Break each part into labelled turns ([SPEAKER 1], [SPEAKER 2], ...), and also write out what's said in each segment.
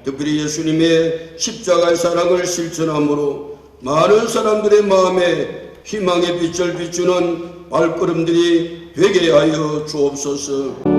[SPEAKER 1] 특별히 예수님의 십자가의 사랑을 실천함으로 많은 사람들의 마음에 희망의 빛을 비추는 발걸음들이 되게 하여 주옵소서.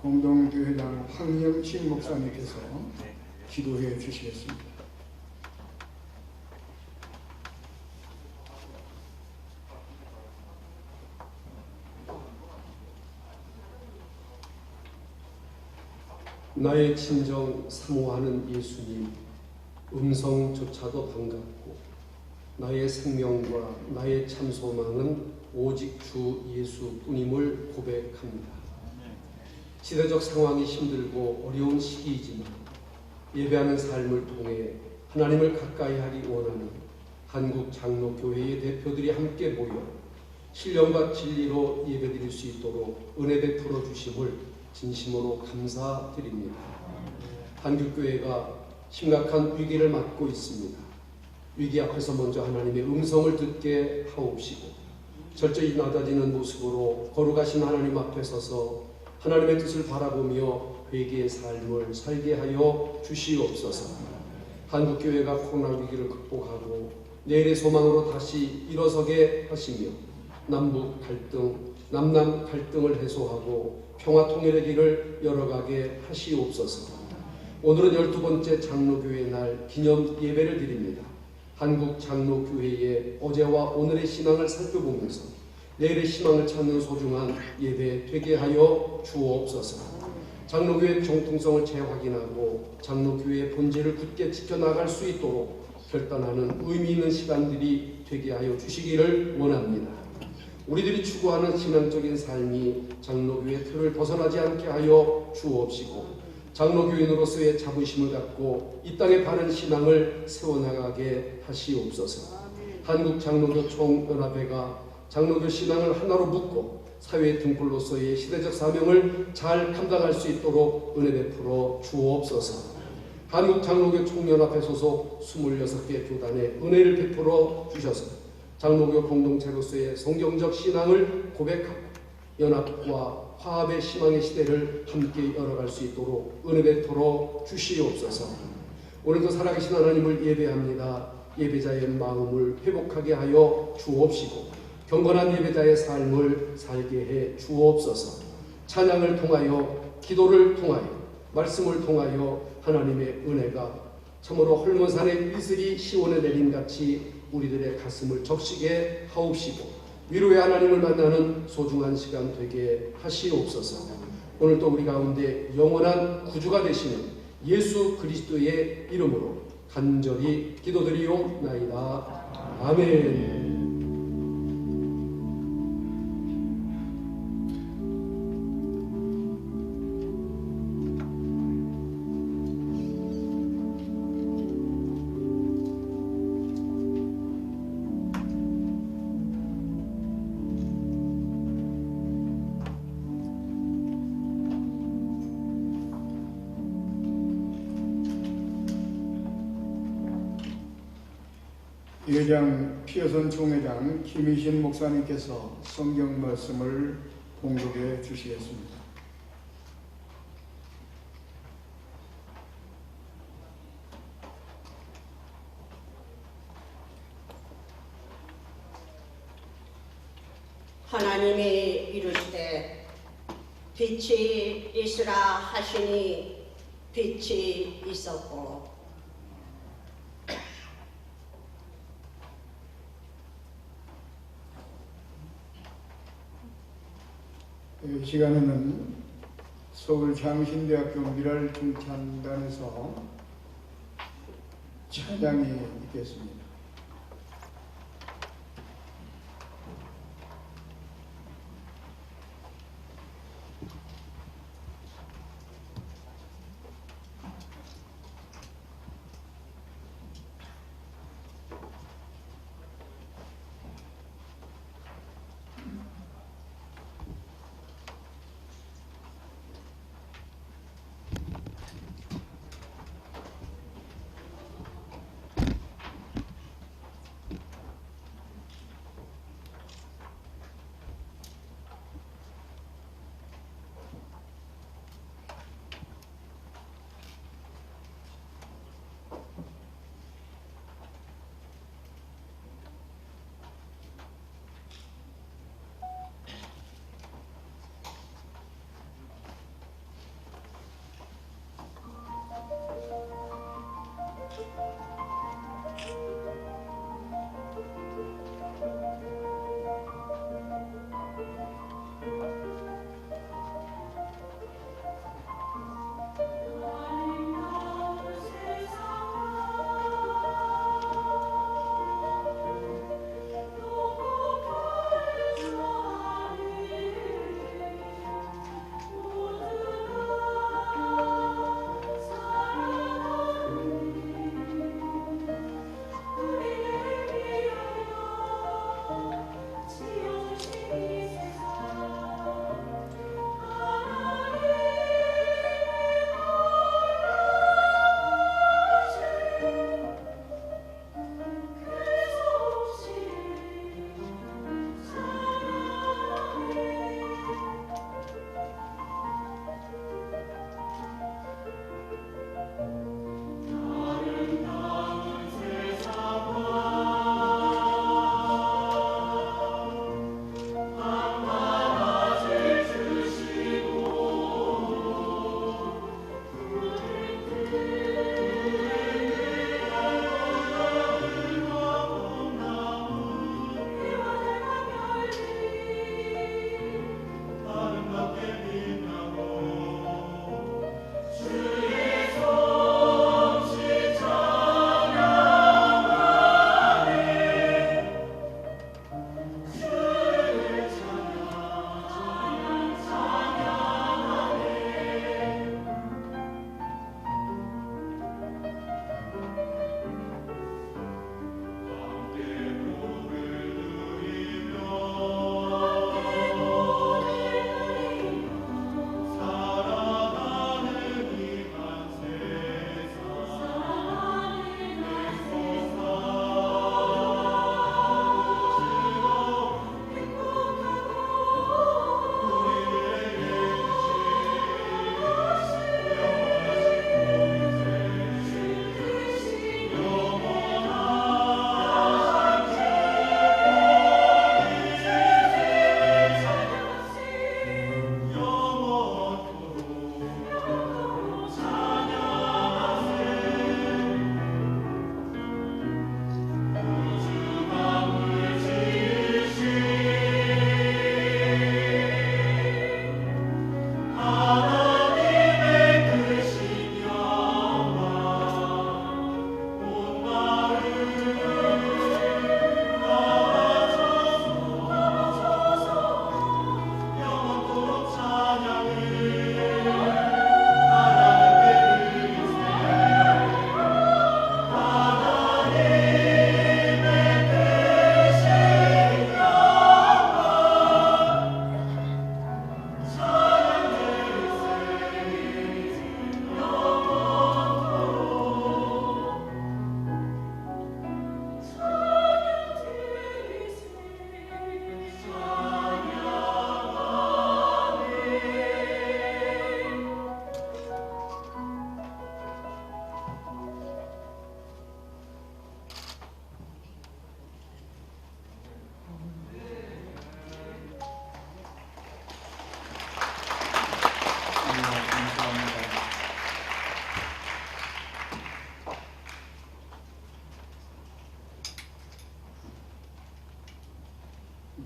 [SPEAKER 2] 공동교회장 황영신 목사님께서 기도해 주시겠습니다.
[SPEAKER 3] 나의 친정 사모하는 예수님, 음성조차도 반갑고 나의 생명과 나의 참 소망은 오직 주 예수뿐임을 고백합니다. 시대적 상황이 힘들고 어려운 시기이지만 예배하는 삶을 통해 하나님을 가까이 하기 원하는 한국 장로교회의 대표들이 함께 모여 신령과 진리로 예배드릴 수 있도록 은혜 베풀어 주심을 진심으로 감사드립니다. 한국교회가 심각한 위기를 맞고 있습니다. 위기 앞에서 먼저 하나님의 음성을 듣게 하옵시고 철저히 낮아지는 모습으로 거룩하신 하나님 앞에 서서 하나님의 뜻을 바라보며 회개의 삶을 살게 하여 주시옵소서. 한국교회가 코로나 위기를 극복하고 내일의 소망으로 다시 일어서게 하시며 남북 갈등, 남남 갈등을 해소하고 평화 통일의 길을 열어가게 하시옵소서. 오늘은 12번째 장로교회 날 기념 예배를 드립니다. 한국 장로교회의 어제와 오늘의 신앙을 살펴보면서 내일의 희망을 찾는 소중한 예배 되게 하여 주옵소서. 장로교회의 정통성을 재확인하고 장로교회의 본질을 굳게 지켜나갈 수 있도록 결단하는 의미 있는 시간들이 되게 하여 주시기를 원합니다. 우리들이 추구하는 신앙적인 삶이 장로교회의 틀을 벗어나지 않게 하여 주옵시고 장로교인으로서의 자부심을 갖고 이 땅에 바른 신앙을 세워나가게 하시옵소서. 한국 장로교 총연합회가 장로교 신앙을 하나로 묶고 사회의 등불로서의 시대적 사명을 잘 감당할 수 있도록 은혜 베풀어 주옵소서. 한국 장로교 총연합회 소속 26개 교단에 은혜를 베풀어 주셔서 장로교 공동체로서의 성경적 신앙을 고백하고 연합과 화합의 희망의 시대를 함께 열어갈 수 있도록 은혜 베풀어 주시옵소서. 오늘도 살아계신 하나님을 예배합니다. 예배자의 마음을 회복하게 하여 주옵시고 경건한 예배자의 삶을 살게 해 주옵소서. 찬양을 통하여 기도를 통하여 말씀을 통하여 하나님의 은혜가 참으로 헐몬산의 이슬이 시온에 내린 같이 우리들의 가슴을 적시게 하옵시고 위로의 하나님을 만나는 소중한 시간 되게 하시옵소서. 오늘도 우리 가운데 영원한 구주가 되시는 예수 그리스도의 이름으로 간절히 기도드리옵나이다. 아멘.
[SPEAKER 2] 예장 피어선 총회장 김희신 목사님께서 성경 말씀을 봉독해 주시겠습니다.
[SPEAKER 4] 하나님이 이르시되 빛이 있으라 하시니 빛이 있었고
[SPEAKER 2] 이 시간에는 서울 장신대학교 미랄중창단에서 찬양이 있겠습니다.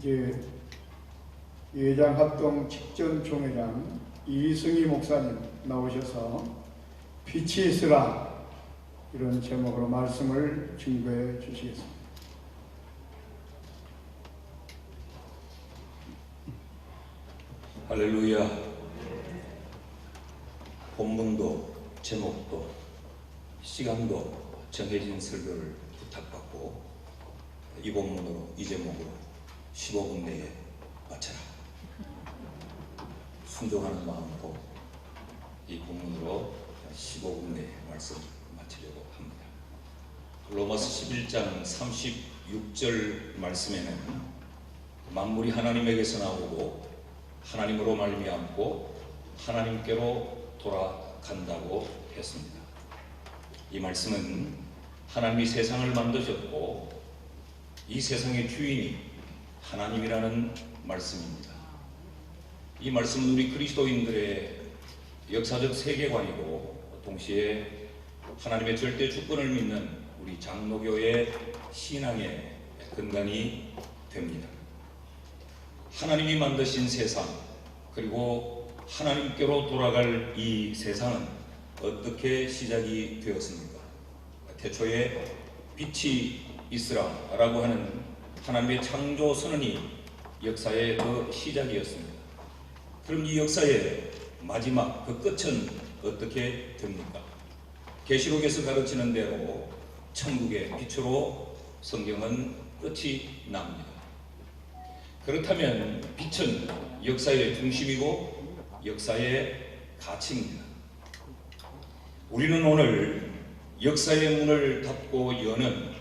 [SPEAKER 2] 이제 예장 합동 직전 총회장 이승희 목사님 나오셔서 빛이 있으라 이런 제목으로 말씀을 증거해 주시겠습니다.
[SPEAKER 5] 할렐루야. 본문도 제목도 시간도 정해진 설교를 부탁받고 이 본문으로 이 제목으로 15분 내에 마쳐라. 순종하는 마음으로 이 본문으로 15분 내에 말씀을 마치려고 합니다. 로마서 11장 36절 말씀에는 만물이 하나님에게서 나오고 하나님으로 말미암고 하나님께로 돌아간다고 했습니다. 이 말씀은 하나님이 세상을 만드셨고 이 세상의 주인이 하나님이라는 말씀입니다. 이 말씀은 우리 그리스도인들의 역사적 세계관이고 동시에 하나님의 절대 주권을 믿는 우리 장로교의 신앙의 근간이 됩니다. 하나님이 만드신 세상 그리고 하나님께로 돌아갈 이 세상은 어떻게 시작이 되었습니까? 태초에 빛이 있으라 라고 하는 하나님의 창조 선언이 역사의 그 시작이었습니다. 그럼 이 역사의 마지막 그 끝은 어떻게 됩니까? 계시록에서 가르치는 대로 천국의 빛으로 성경은 끝이 납니다. 그렇다면 빛은 역사의 중심이고 역사의 가치입니다. 우리는 오늘 역사의 문을 닫고 여는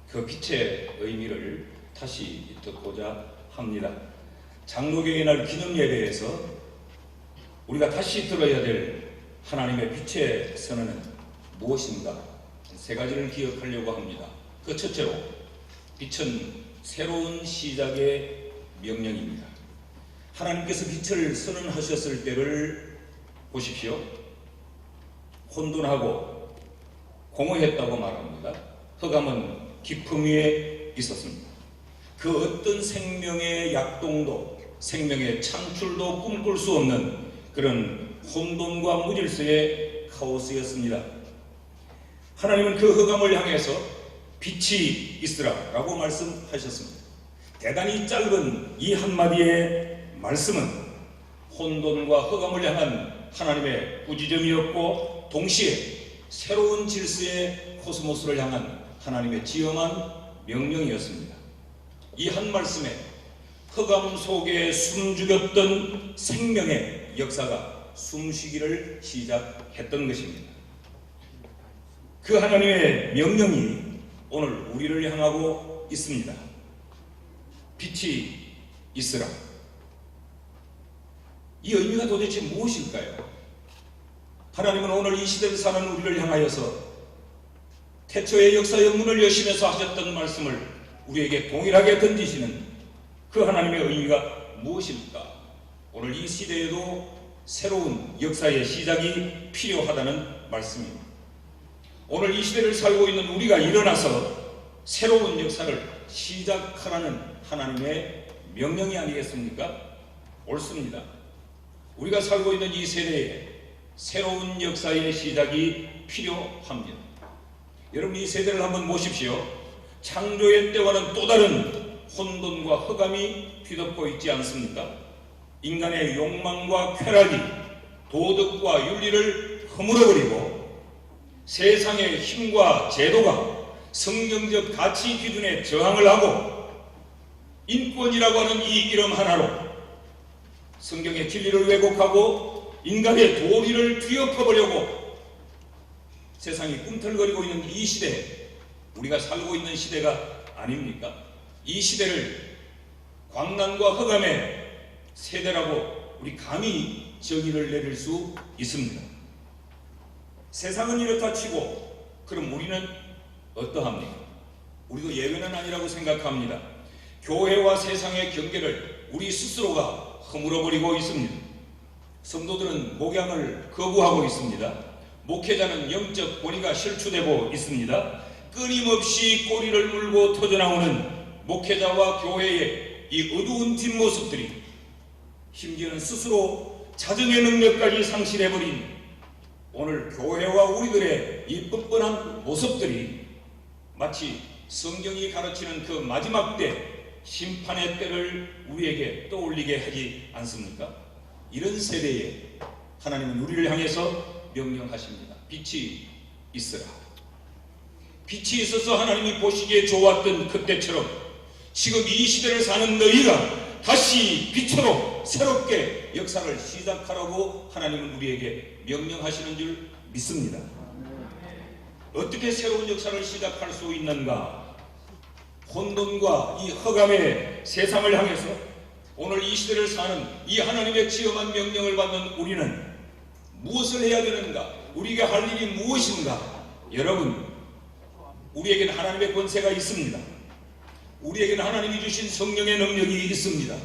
[SPEAKER 5] 그 빛의 의미를 다시 듣고자 합니다. 장로교의 날 기념 예배에서 우리가 다시 들어야 될 하나님의 빛의 선언은 무엇인가? 세 가지를 기억하려고 합니다. 그 첫째로 빛은 새로운 시작의 명령입니다. 하나님께서 빛을 선언하셨을 때를 보십시오. 혼돈하고 공허했다고 말합니다. 흑암은 깊음 위에 있었습니다. 그 어떤 생명의 약동도 생명의 창출도 꿈꿀 수 없는 그런 혼돈과 무질서의 카오스였습니다. 하나님은 그 흑암을 향해서 빛이 있으라 라고 말씀하셨습니다. 대단히 짧은 이 한마디의 말씀은 혼돈과 흑암을 향한 하나님의 꾸짖음이었고 동시에 새로운 질서의 코스모스를 향한 하나님의 지엄한 명령이었습니다. 이 한 말씀에 흑암 속에 숨죽였던 생명의 역사가 숨쉬기를 시작했던 것입니다. 그 하나님의 명령이 오늘 우리를 향하고 있습니다. 빛이 있으라. 이 의미가 도대체 무엇일까요? 하나님은 오늘 이 시대를 사는 우리를 향하여서 태초의 역사의 문을 여시면서 하셨던 말씀을 우리에게 동일하게 던지시는 그 하나님의 의미가 무엇일까? 오늘 이 시대에도 새로운 역사의 시작이 필요하다는 말씀입니다. 오늘 이 시대를 살고 있는 우리가 일어나서 새로운 역사를 시작하라는 하나님의 명령이 아니겠습니까? 옳습니다. 우리가 살고 있는 이 세대에 새로운 역사의 시작이 필요합니다. 여러분 이 세대를 한번 보십시오. 창조의 때와는 또 다른 혼돈과 흑암이 뒤덮고 있지 않습니까? 인간의 욕망과 쾌락이 도덕과 윤리를 허물어버리고 세상의 힘과 제도가 성경적 가치 기준에 저항을 하고 인권이라고 하는 이 이름 하나로 성경의 진리를 왜곡하고 인간의 도리를 뒤엎어보려고 세상이 꿈틀거리고 있는 이 시대, 우리가 살고 있는 시대가 아닙니까? 이 시대를 광란과 흑암의 세대라고 우리 감히 정의를 내릴 수 있습니다. 세상은 이렇다 치고 그럼 우리는 어떠합니까? 우리도 예외는 아니라고 생각합니다. 교회와 세상의 경계를 우리 스스로가 허물어버리고 있습니다. 성도들은 목양을 거부하고 있습니다. 목회자는 영적 권위가 실추되고 있습니다. 끊임없이 꼬리를 물고 터져나오는 목회자와 교회의 이 어두운 뒷모습들이, 심지어는 스스로 자정의 능력까지 상실해버린 오늘 교회와 우리들의 이 뻔뻔한 모습들이 마치 성경이 가르치는 그 마지막 때 심판의 때를 우리에게 떠올리게 하지 않습니까? 이런 세대에 하나님은 우리를 향해서 명령하십니다. 빛이 있으라. 빛이 있어서 하나님이 보시기에 좋았던 그때처럼 지금 이 시대를 사는 너희가 다시 빛으로 새롭게 역사를 시작하라고 하나님은 우리에게 명령하시는 줄 믿습니다. 어떻게 새로운 역사를 시작할 수 있는가? 혼돈과 이 흑암의 세상을 향해서 오늘 이 시대를 사는 이 하나님의 지엄한 명령을 받는 우리는 무엇을 해야 되는가? 우리가 할 일이 무엇인가? 여러분, 우리에게는 하나님의 권세가 있습니다. 우리에게는 하나님이 주신 성령의 능력이 있습니다.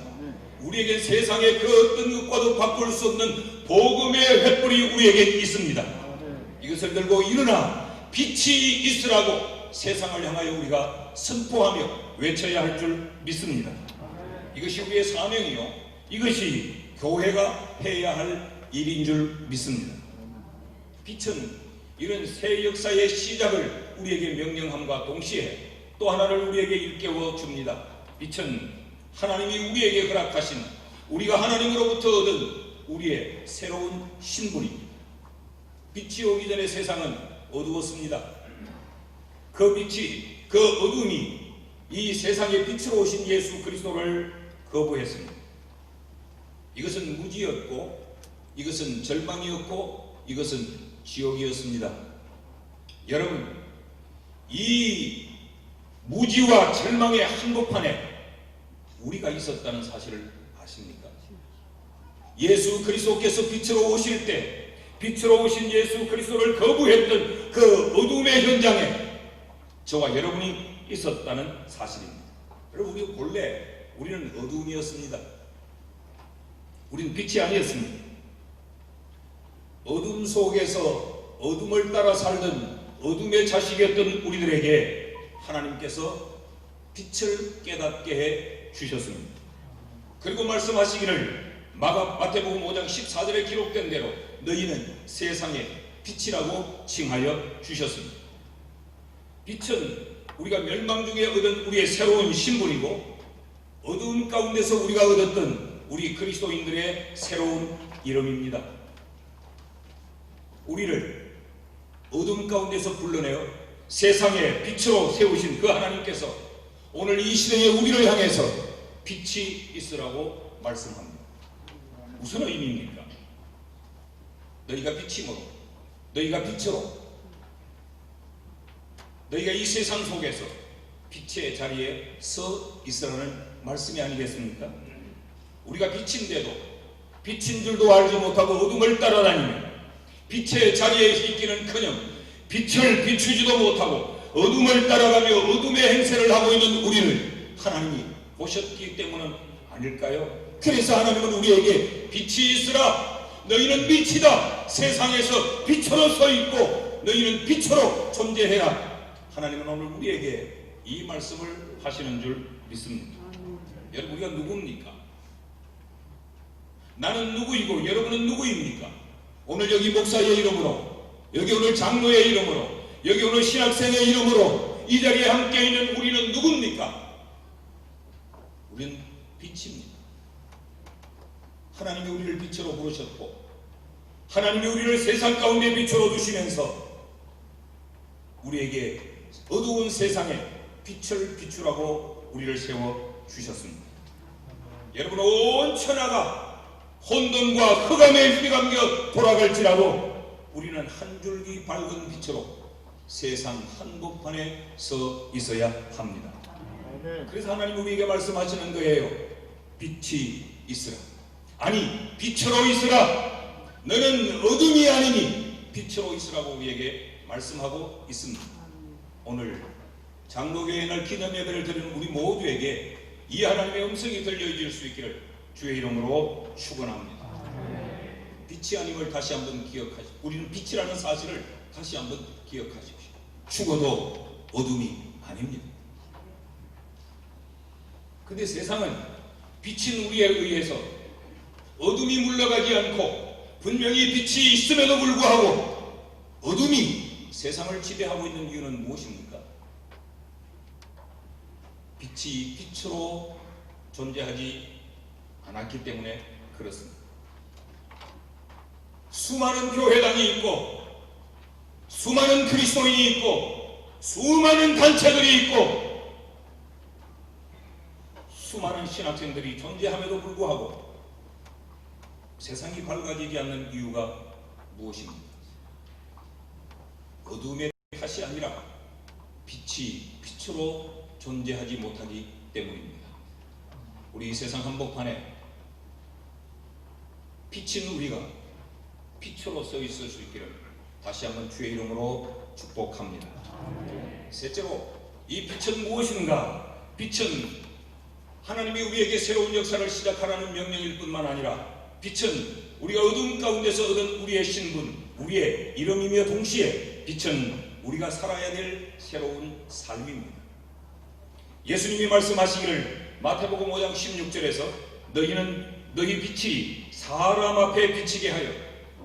[SPEAKER 5] 우리에겐 세상의 그 어떤 것과도 바꿀 수 없는 복음의 횃불이 우리에게 있습니다. 이것을 들고 일어나 빛이 있으라고 세상을 향하여 우리가 선포하며 외쳐야 할 줄 믿습니다. 이것이 우리의 사명이요, 이것이 교회가 해야 할 일인 줄 믿습니다. 빛은 이런 새 역사의 시작을 우리에게 명령함과 동시에 또 하나를 우리에게 일깨워 줍니다. 빛은 하나님이 우리에게 허락하신, 우리가 하나님으로부터 얻은 우리의 새로운 신분입니다. 빛이 오기 전에 세상은 어두웠습니다. 그 빛이, 그 어둠이 이 세상의 빛으로 오신 예수 그리스도를 거부했습니다. 이것은 무지였고, 이것은 절망이었고, 이것은 지옥이었습니다. 여러분, 이 무지와 절망의 한복판에 우리가 있었다는 사실을 아십니까? 예수 그리스도께서 빛으로 오실 때, 빛으로 오신 예수 그리스도를 거부했던 그 어둠의 현장에 저와 여러분이 있었다는 사실입니다. 여러분, 우리 본래 우리는 어둠이었습니다. 우리는 빛이 아니었습니다. 어둠 속에서 어둠을 따라 살던 어둠의 자식이었던 우리들에게 하나님께서 빛을 깨닫게 해 주셨습니다. 그리고 말씀하시기를 마태복음 5장 14절에 기록된 대로 너희는 세상의 빛이라고 칭하여 주셨습니다. 빛은 우리가 멸망 중에 얻은 우리의 새로운 신분이고, 어두운 가운데서 우리가 얻었던 우리 그리스도인들의 새로운 이름입니다. 우리를 어둠 가운데서 불러내어 세상의 빛으로 세우신 그 하나님께서 오늘 이 시대에 우리를 향해서 빛이 있으라고 말씀합니다. 무슨 의미입니까? 너희가 빛이므로, 너희가 빛으로, 너희가 이 세상 속에서 빛의 자리에 서 있으라는 말씀이 아니겠습니까? 우리가 빛인데도 빛인 줄도 알지 못하고 어둠을 따라다니며 빛의 자리에 있기는커녕 빛을 비추지도 못하고 어둠을 따라가며 어둠의 행세를 하고 있는 우리를 하나님이 보셨기 때문은 아닐까요? 그래서 하나님은 우리에게 빛이 있으라, 너희는 빛이다, 세상에서 빛으로 서 있고 너희는 빛으로 존재해라. 하나님은 오늘 우리에게 이 말씀을 하시는 줄 믿습니다. 여러분, 우리가 누굽니까? 나는 누구이고 여러분은 누구입니까? 오늘 여기 목사의 이름으로, 여기 오늘 장로의 이름으로, 여기 오늘 신학생의 이름으로 이 자리에 함께 있는 우리는 누굽니까? 우리는 빛입니다. 하나님이 우리를 빛으로 부르셨고, 하나님이 우리를 세상 가운데 빛으로 두시면서 우리에게 어두운 세상에 빛을 비추라고 우리를 세워 주셨습니다. 여러분, 온 천하가 혼돈과 흑암에 휘감겨 돌아갈지라도 우리는 한 줄기 밝은 빛으로 세상 한복판에 서 있어야 합니다. 그래서 하나님 우리에게 말씀하시는 거예요. 빛이 있으라. 아니, 빛으로 있으라. 너는 어둠이 아니니 빛으로 있으라고 우리에게 말씀하고 있습니다. 오늘 장로교회 날 기념 예배를 드리는 우리 모두에게 이 하나님의 음성이 들려질 수 있기를 주의 이름으로 축원합니다. 빛이 아님을 다시 한번 기억하십시오. 우리는 빛이라는 사실을 다시 한번 기억하십시오. 죽어도 어둠이 아닙니다. 근데 세상은 비친 우리에 의해서 어둠이 물러가지 않고 분명히 빛이 있음에도 불구하고 어둠이 세상을 지배하고 있는 이유는 무엇입니까? 빛이 빛으로 존재하지 않았기 때문에 그렇습니다. 수많은 교회당이 있고 수많은 그리스도인이 있고 수많은 단체들이 있고 수많은 신학생들이 존재함에도 불구하고 세상이 밝아지지 않는 이유가 무엇입니까? 어둠의 탓이 아니라 빛이 빛으로 존재하지 못하기 때문입니다. 우리 세상 한복판에 빛인 우리가 빛으로 서 있을 수 있기를 다시 한번 주의 이름으로 축복합니다. 셋째로 이 빛은 무엇인가? 빛은 하나님이 우리에게 새로운 역사를 시작하라는 명령일 뿐만 아니라 빛은 우리가 어둠 가운데서 얻은 우리의 신분, 우리의 이름이며 동시에 빛은 우리가 살아야 될 새로운 삶입니다. 예수님이 말씀하시기를 마태복음 5장 16절에서 너희는 너희 빛이 사람 앞에 비치게 하여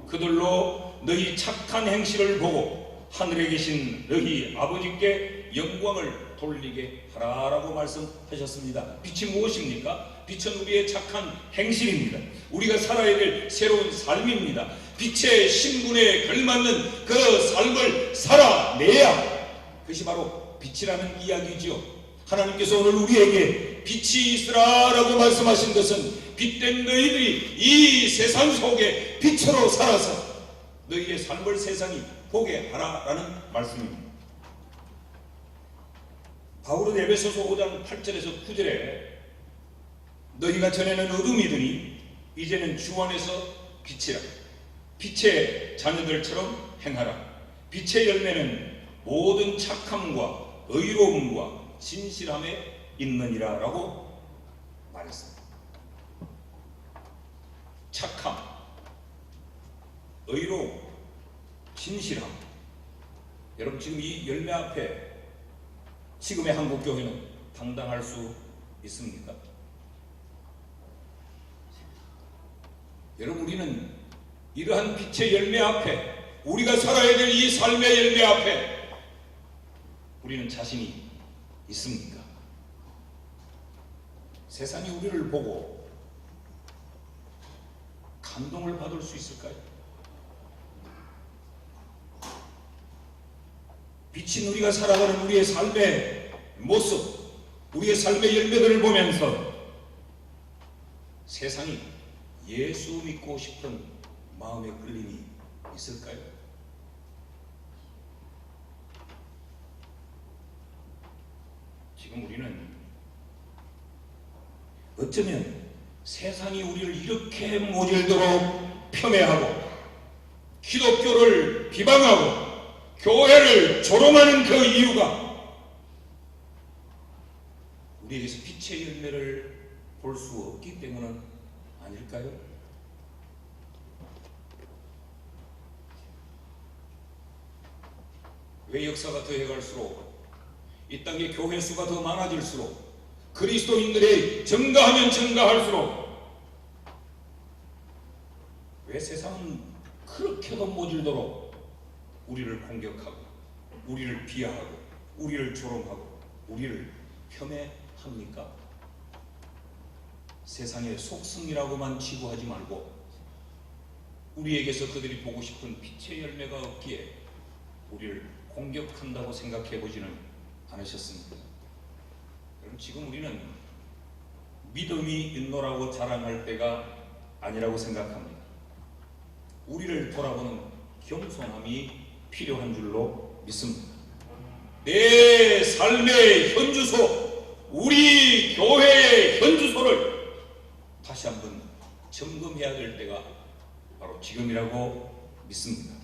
[SPEAKER 5] 그들로 너희 착한 행실을 보고 하늘에 계신 너희 아버지께 영광을 돌리게 하라라고 말씀하셨습니다. 빛이 무엇입니까? 빛은 우리의 착한 행실입니다. 우리가 살아야 될 새로운 삶입니다. 빛의 신분에 걸맞는 그 삶을 살아내야 그것이 바로 빛이라는 이야기죠. 하나님께서 오늘 우리에게 빛이 있으라라고 말씀하신 것은 빛된 너희들이 이 세상 속에 빛으로 살아서 너희의 삶을 세상이 보게 하라라는 말씀입니다. 바울은 에베소서 5장 8절에서 9절에 너희가 전에는 어둠이더니 이제는 주 안에서 빛이라 빛의 자녀들처럼 행하라. 빛의 열매는 모든 착함과 의로움과 진실함에 있느니라 라고 말했습니다. 착함, 의로움, 진실함. 여러분 지금 이 열매 앞에 지금의 한국교회는 당당할 수 있습니까? 여러분 우리는 이러한 빛의 열매 앞에 우리가 살아야 될 이 삶의 열매 앞에 우리는 자신이 있습니까? 세상이 우리를 보고 감동을 받을 수 있을까요? 빛인 우리가 살아가는 우리의 삶의 모습, 우리의 삶의 열매들을 보면서 세상이 예수 믿고 싶은 마음의 끌림이 있을까요? 지금 우리는 어쩌면 세상이 우리를 이렇게 모질도록 폄훼하고 기독교를 비방하고 교회를 조롱하는 그 이유가 우리에게서 빛의 열매를 볼 수 없기 때문은 아닐까요? 왜 역사가 더해갈수록 이 땅의 교회 수가 더 많아질수록 그리스도인들이 증가하면 증가할수록 왜 세상은 그렇게도 모질도록 우리를 공격하고 우리를 비하하고 우리를 조롱하고 우리를 폄훼합니까? 세상의 속성이라고만 치부하지 말고 우리에게서 그들이 보고 싶은 빛의 열매가 없기에 우리를 공격한다고 생각해 보지는 않으셨습니까? 그럼 지금 우리는 믿음이 있노라고 자랑할 때가 아니라고 생각합니다. 우리를 돌아보는 겸손함이 필요한 줄로 믿습니다. 내 삶의 현주소, 우리 교회의 현주소를 다시 한번 점검해야 될 때가 바로 지금이라고 믿습니다.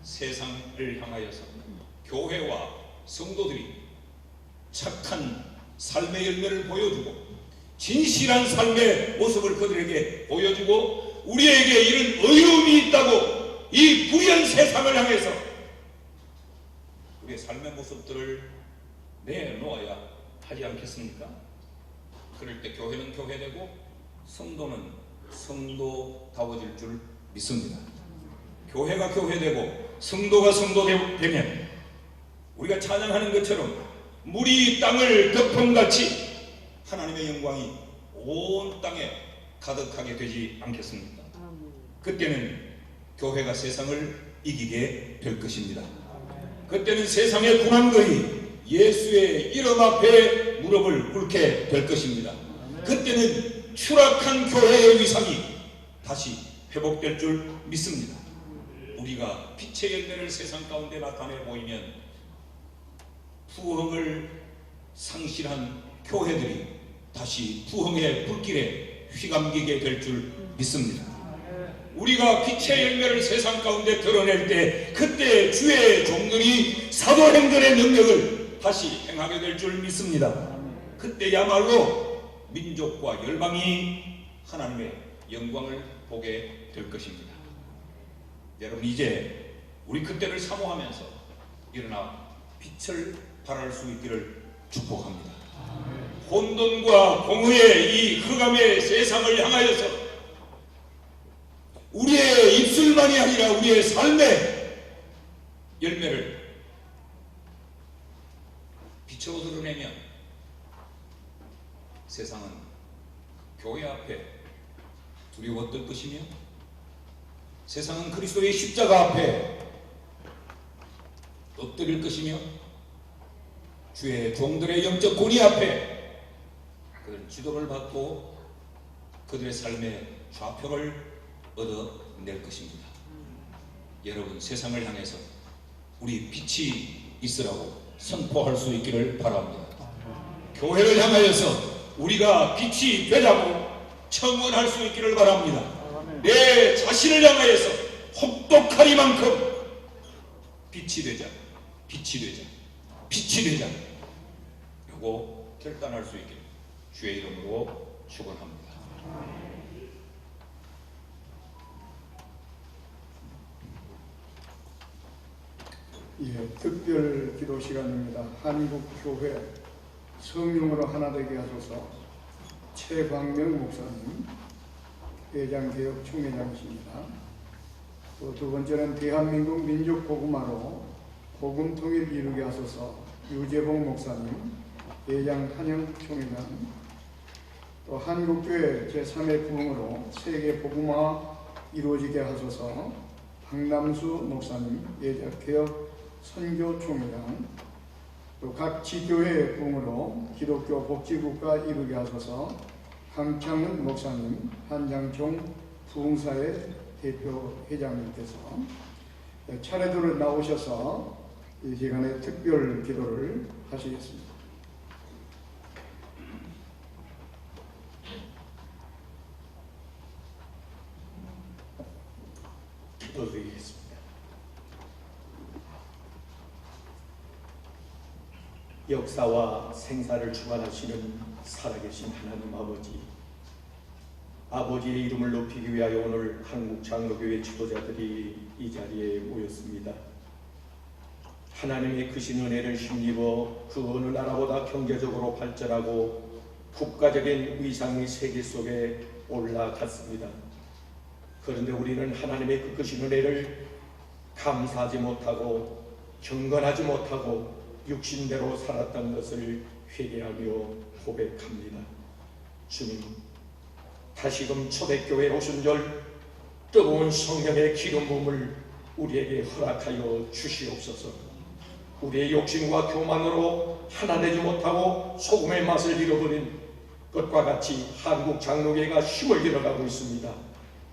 [SPEAKER 5] 세상을 향하여서 교회와 성도들이 착한 삶의 열매를 보여주고 진실한 삶의 모습을 그들에게 보여주고 우리에게 이런 의로움이 있다고 이 불의한 세상을 향해서 우리의 삶의 모습들을 내놓아야 하지 않겠습니까? 그럴 때 교회는 교회되고 성도는 성도다워질 줄 믿습니다. 교회가 교회되고 성도가 성도되면 우리가 찬양하는 것처럼 물이 땅을 덮음같이 하나님의 영광이 온 땅에 가득하게 되지 않겠습니까? 그때는 교회가 세상을 이기게 될 것입니다. 그때는 세상의 군왕들이 예수의 이름 앞에 무릎을 꿇게 될 것입니다. 그때는 추락한 교회의 위상이 다시 회복될 줄 믿습니다. 우리가 빛의 열매를 세상 가운데 나타내 보이면 부흥을 상실한 교회들이 다시 부흥의 불길에 휘감기게 될 줄 믿습니다. 우리가 빛의 열매를 세상 가운데 드러낼 때 그때 주의 종들이 사도행전의 능력을 다시 행하게 될 줄 믿습니다. 그때야말로 민족과 열방이 하나님의 영광을 보게 될 것입니다. 여러분, 이제 우리 그때를 사모하면서 일어나 빛을 발할 수 있기를 축복합니다. 혼돈과 공허의 이 흑암의 세상을 향하여서 우리의 입술만이 아니라 우리의 삶의 열매를 빛으로 드러내면 세상은 교회 앞에 두려워 떨 것이며 세상은 그리스도의 십자가 앞에 엎드릴 것이며 주의 종들의 영적 권위 앞에 그들 지도를 받고 그들의 삶의 좌표를 얻어낼 것입니다. 여러분, 세상을 향해서 우리 빛이 있으라고 선포할 수 있기를 바랍니다. 교회를 향하여서 우리가 빛이 되자고 청원할 수 있기를 바랍니다. 내 자신을 향하여서 혹독하리만큼 빛이 되자, 빛이 되자, 빛이 되자 라고 결단할 수 있기를 주의 이름으로 축원합니다.
[SPEAKER 2] 예, 특별 기도 시간입니다. 한국교회 성령으로 하나 되게 하소서. 최광명 목사님, 회장개혁 총회장이십니다. 또 두 번째는 대한민국 민족 복음화로 복음 통일 이루게 하소서. 유재봉 목사님, 회장 한영 총회장. 또 한국교회 제3의 부흥으로 세계 복음화 이루어지게 하소서. 박남수 목사님, 회장 개혁 선교 총회장. 또 각 지교회의 부흥으로 기독교 복지국가 이루게 하소서. 강창훈 목사님, 한장총 부흥사의 대표 회장님께서 차례대로 나오셔서 이 시간에 특별 기도를 하시겠습니다.
[SPEAKER 6] 기도드리겠습니다. 역사와 생사를 주관하시는 살아계신 하나님 아버지의 이름을 높이기 위하여 오늘 한국장로교회 지도자들이 이 자리에 모였습니다. 하나님의 크신 은혜를 힘입어 그 어느 나라보다 경제적으로 발전하고 국가적인 위상의 세계 속에 올라갔습니다. 그런데 우리는 하나님의 그 크신 은혜를 감사하지 못하고 경건하지 못하고 육신대로 살았던 것을 회개하며 고백합니다. 주님, 다시금 초대교회에 오신 절 뜨거운 성령의 기름 부음을 우리에게 허락하여 주시옵소서. 우리의 욕심과 교만으로 하나 되지 못하고 소금의 맛을 잃어버린 것과 같이 한국 장로교회가 힘을 잃어가고 있습니다.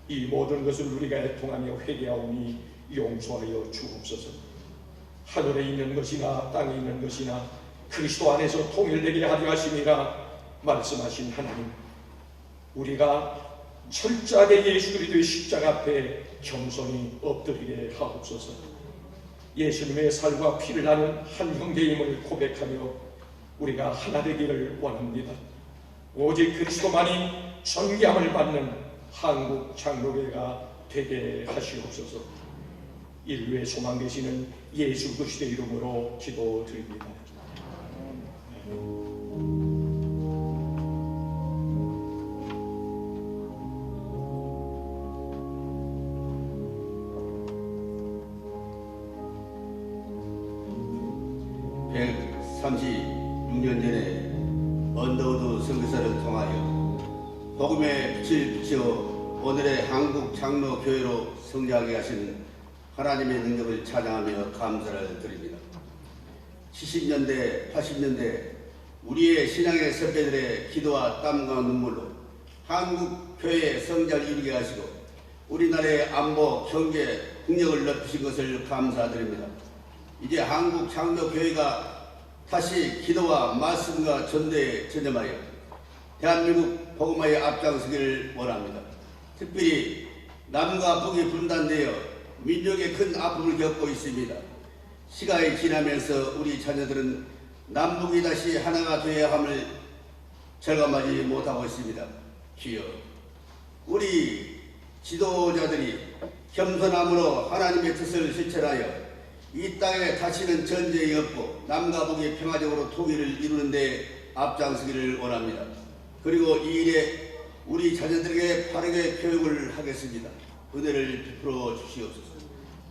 [SPEAKER 6] 이 모든 것을 우리가 애통하며 회개하오니 용서하여 주옵소서. 하늘에 있는 것이나 땅에 있는 것이나 그리스도 안에서 통일되게 하려 하심이라 말씀하신 하나님, 우리가 철저하게 예수 그리스도의 십자가 앞에 겸손히 엎드리게 하옵소서. 예수님의 살과 피를 나는 한 형제임을 고백하며 우리가 하나 되기를 원합니다. 오직 그리스도만이 존귀함을 받는 한국 장로교회가 되게 하시옵소서. 인류의 소망 되시는 예수 그리스도의 이름으로 기도드립니다.
[SPEAKER 7] 36년 전에 언더우드 선교사를 통하여 복음의 빛을 비추어 오늘의 한국 장로교회로 성장하게 하신 하나님의 능력을 찬양하며 감사를 드립니다. 70년대, 80년대 우리의 신앙의 선배들의 기도와 땀과 눈물로 한국 교회의 성장을 이루게 하시고 우리나라의 안보, 경제, 국력을 높이신 것을 감사드립니다. 이제 한국 장로교회가 다시 기도와 말씀과 전도에 전념하여 대한민국 복음화에 앞장서기를 원합니다. 특별히 남과 북이 분단되어 민족의 큰 아픔을 겪고 있습니다. 시간이 지나면서 우리 자녀들은 남북이 다시 하나가 되어야 함을 절감하지 못하고 있습니다. 주여, 우리 지도자들이 겸손함으로 하나님의 뜻을 실천하여 이 땅에 다시는 전쟁이 없고 남과 북이 평화적으로 통일을 이루는 데 앞장서기를 원합니다. 그리고 이 일에 우리 자녀들에게 바르게 교육을 하겠습니다. 은혜를 베풀어 주시옵소서.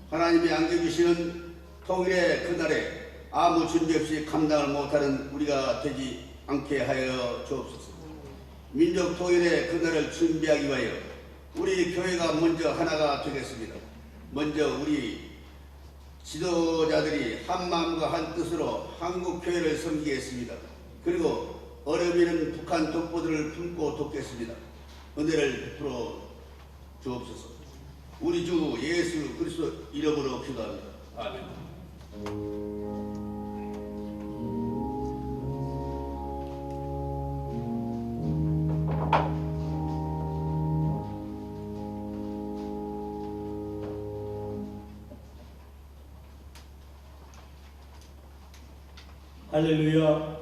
[SPEAKER 7] 하나님이 안겨주시는 통일의 그날에 아무 준비 없이 감당을 못하는 우리가 되지 않게 하여 주옵소서. 민족 통일의 그날을 준비하기 위하여 우리 교회가 먼저 하나가 되겠습니다. 먼저 우리 지도자들이 한 마음과 한 뜻으로 한국 교회를 섬기겠습니다. 그리고 어려움 있는 북한 독보들을 품고 돕겠습니다. 은혜를 베풀어 주옵소서. 우리 주 예수 그리스도 이름으로 기도합니다. 아멘.
[SPEAKER 8] 할렐루야.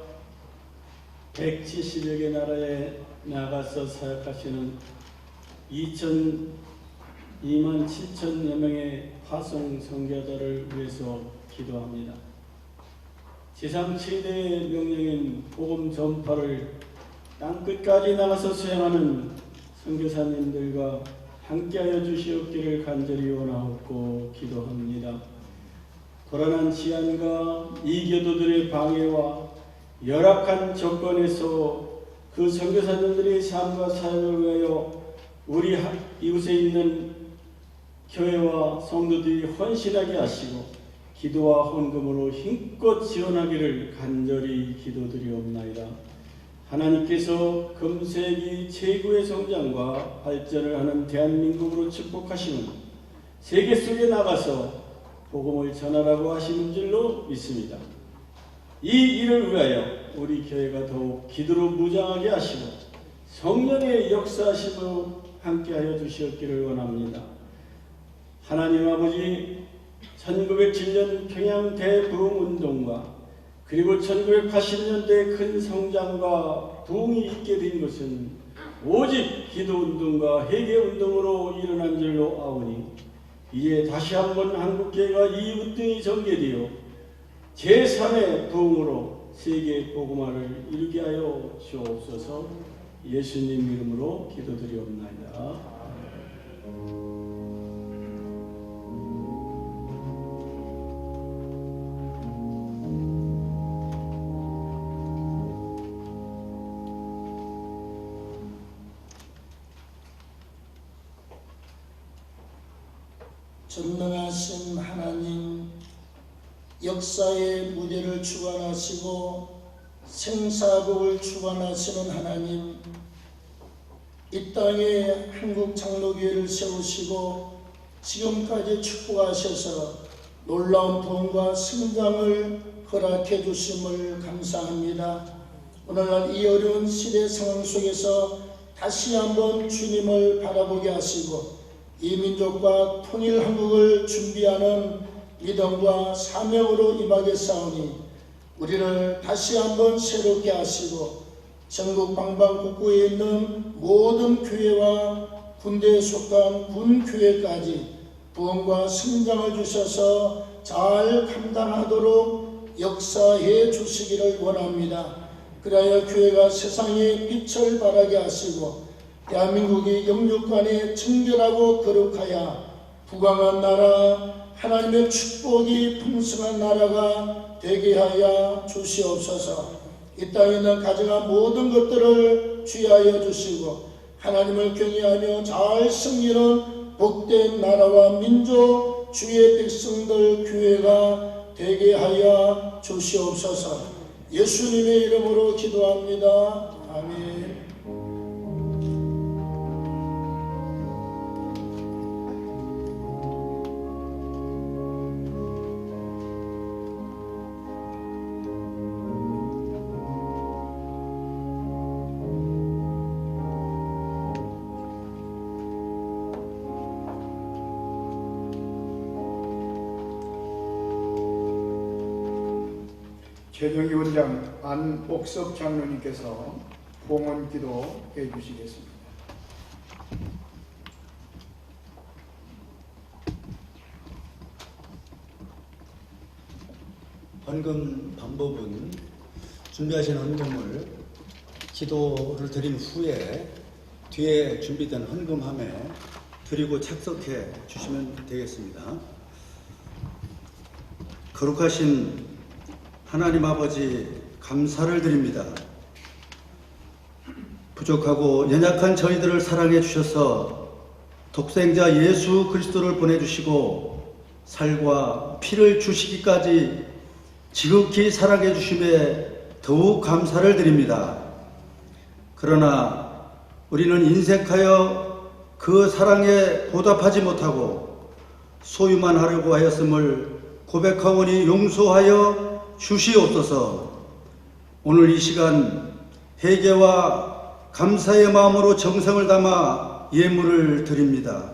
[SPEAKER 8] 170여 개 나라에 나가서 사역하시는 2만 7천여 명의 화성 선교사를 위해서 기도합니다. 세상 최대의 명령인 복음 전파를 땅끝까지 나가서 수행하는 선교사님들과 함께하여 주시옵기를 간절히 원하옵고 기도합니다. 불안한 치안과 이교도들의 방해와 열악한 조건에서 그 선교사님들의 삶과 사역을 위하여 우리 이곳에 있는 교회와 성도들이 헌신하게 하시고 기도와 헌금으로 힘껏 지원하기를 간절히 기도드리옵나이다. 하나님께서 금세기 최고의 성장과 발전을 하는 대한민국으로 축복하시는 세계 속에 나가서 복음을 전하라고 하시는 줄로 믿습니다. 이 일을 위하여 우리 교회가 더욱 기도로 무장하게 하시고 성령의 역사하심으로 함께하여 주시옵기를 원합니다. 하나님 아버지, 1907년 평양 대부흥운동과 그리고 1980년대 큰 성장과 부흥이 있게 된 것은 오직 기도운동과 회개운동으로 일어난 줄로 아오니 이제 다시 한번 한국교회가 이 운동이 전개되어 제3의 부흥으로 세계 복음화를 이루게 하여 주옵소서. 예수님 이름으로 기도드리옵나이다.
[SPEAKER 9] 전능하신 하나님, 역사의 무대를 주관하시고 생사국을 주관하시는 하나님, 이 땅에 한국 장로교회를 세우시고 지금까지 축복하셔서 놀라운 부흥과 성장을 허락해 주심을 감사합니다. 오늘날 이 어려운 시대 상황 속에서 다시 한번 주님을 바라보게 하시고 이 민족과 통일 한국을 준비하는 믿음과 사명으로 임하겠사오니 우리를 다시 한번 새롭게 하시고 전국 방방곡곡에 있는 모든 교회와 군대에 속한 군교회까지 부흥과 성장을 주셔서 잘 감당하도록 역사해 주시기를 원합니다. 그래야 교회가 세상에 빛을 발하게 하시고 대한민국이 영육간에 청결하고 거룩하여 부강한 나라, 하나님의 축복이 풍성한 나라가 되게 하여 주시옵소서. 이 땅에 있는 가정한 모든 것들을 주의하여 주시고 하나님을 경외하며 잘 승리하는 복된 나라와 민족 주의 백성들 교회가 되게 하여 주시옵소서. 예수님의 이름으로 기도합니다. 아멘.
[SPEAKER 2] 재정기원장 안옥섭 장로님께서 봉헌기도 해주시겠습니다.
[SPEAKER 10] 헌금 방법은 준비하신 헌금을 기도를 드린 후에 뒤에 준비된 헌금함에 드리고 착석해 주시면 되겠습니다. 거룩하신 하나님 아버지, 감사를 드립니다. 부족하고 연약한 저희들을 사랑해 주셔서 독생자 예수 그리스도를 보내주시고 살과 피를 주시기까지 지극히 사랑해 주심에 더욱 감사를 드립니다. 그러나 우리는 인색하여 그 사랑에 보답하지 못하고 소유만 하려고 하였음을 고백하오니 용서하여 주시옵소서. 오늘 이 시간 회개와 감사의 마음으로 정성을 담아 예물을 드립니다.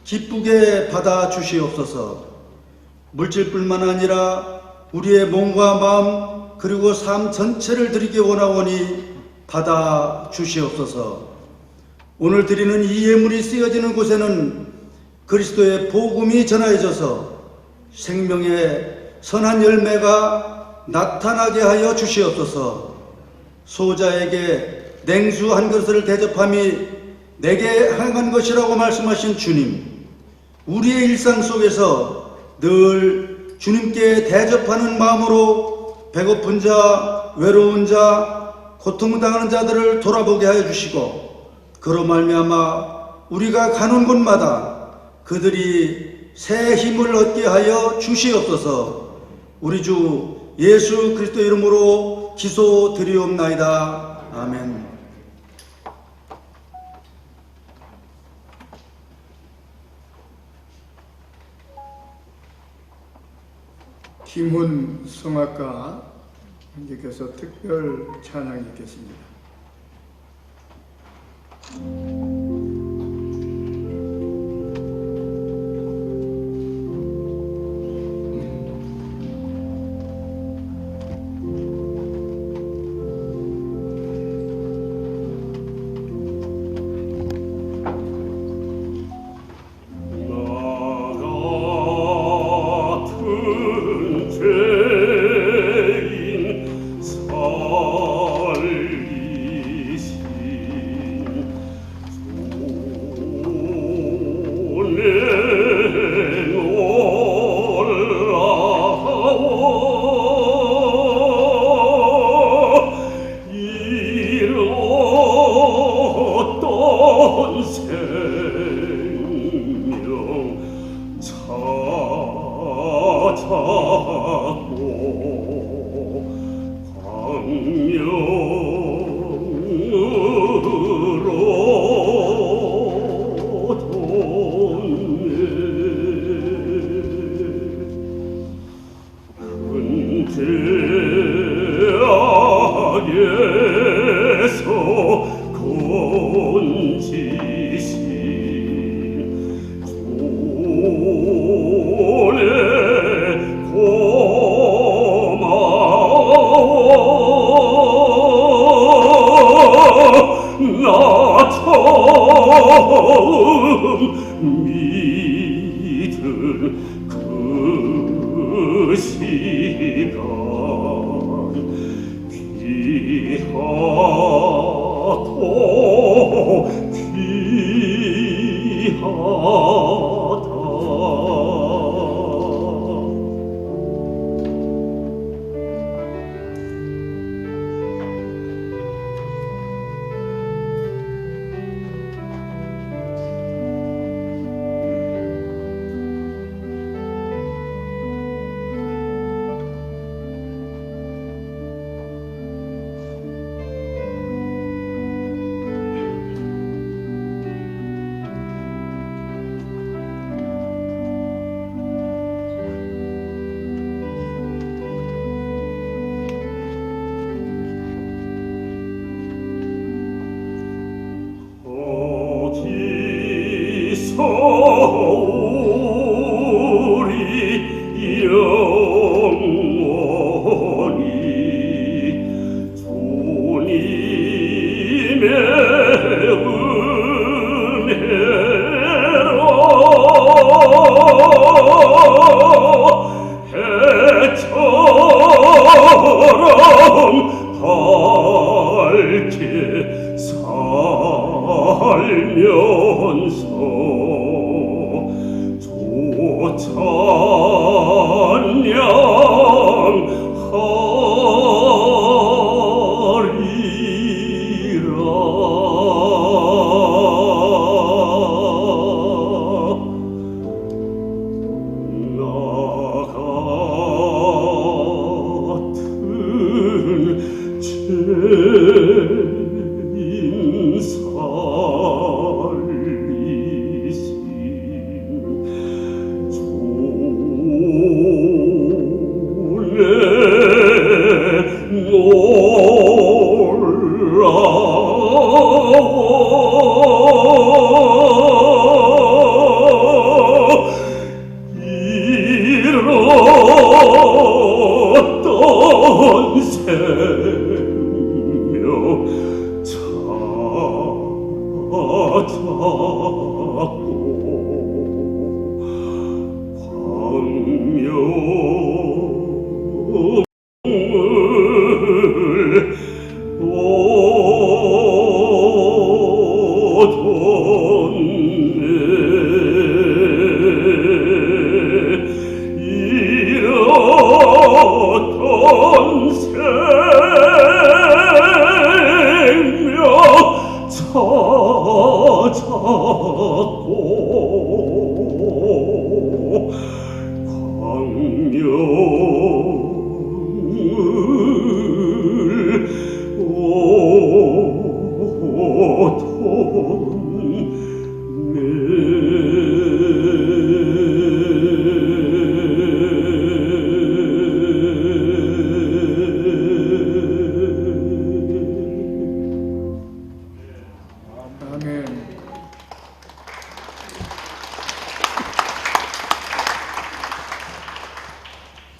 [SPEAKER 10] 기쁘게 받아 주시옵소서. 물질뿐만 아니라 우리의 몸과 마음 그리고 삶 전체를 드리기 원하오니 받아 주시옵소서. 오늘 드리는 이 예물이 쓰여지는 곳에는 그리스도의 복음이 전하여져서 생명의 선한 열매가 나타나게 하여 주시옵소서. 소자에게 냉수 한 그릇을 대접함이 내게 행한 것이라고 말씀하신 주님, 우리의 일상 속에서 늘 주님께 대접하는 마음으로 배고픈 자, 외로운 자, 고통당하는 자들을 돌아보게 하여 주시고 그로 말미암아 우리가 가는 곳마다 그들이 새 힘을 얻게 하여 주시옵소서. 우리 주 예수 그리스도 이름으로 기도드리옵나이다. 아멘.
[SPEAKER 2] 김훈 성악가 님께서 특별 찬양이 있겠습니다.
[SPEAKER 11] 밝게 살면서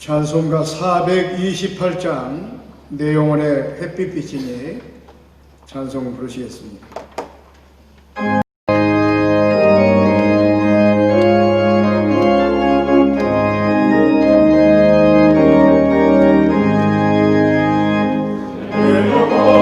[SPEAKER 2] 찬송가 428장 내 영혼의 햇빛이니 찬송 부르시겠습니다.
[SPEAKER 11] 내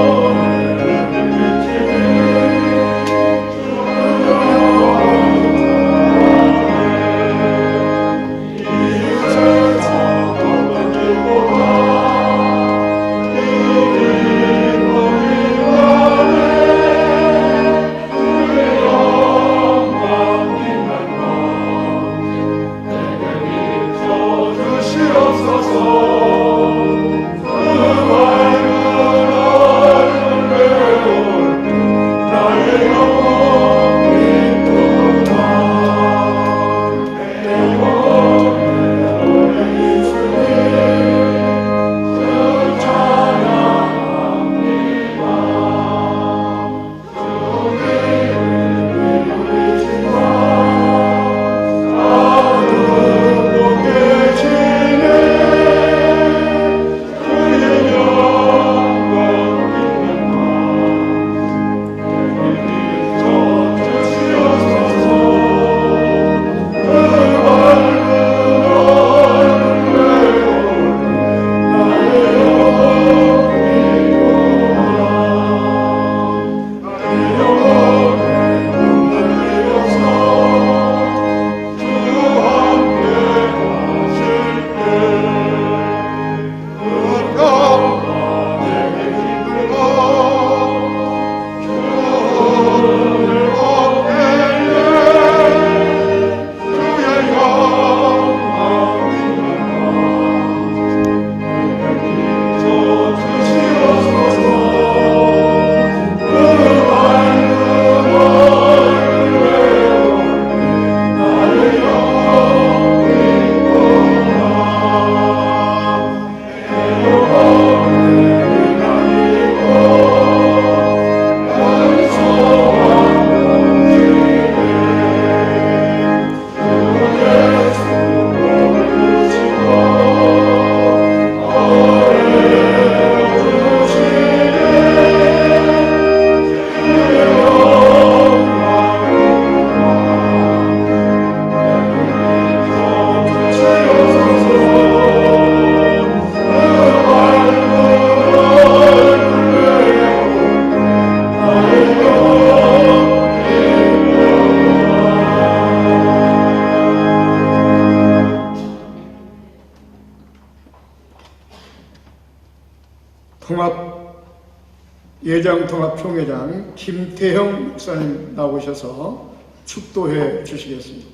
[SPEAKER 2] 예장통합총회장 김태형 목사님 나오셔서 축도해 주시겠습니다.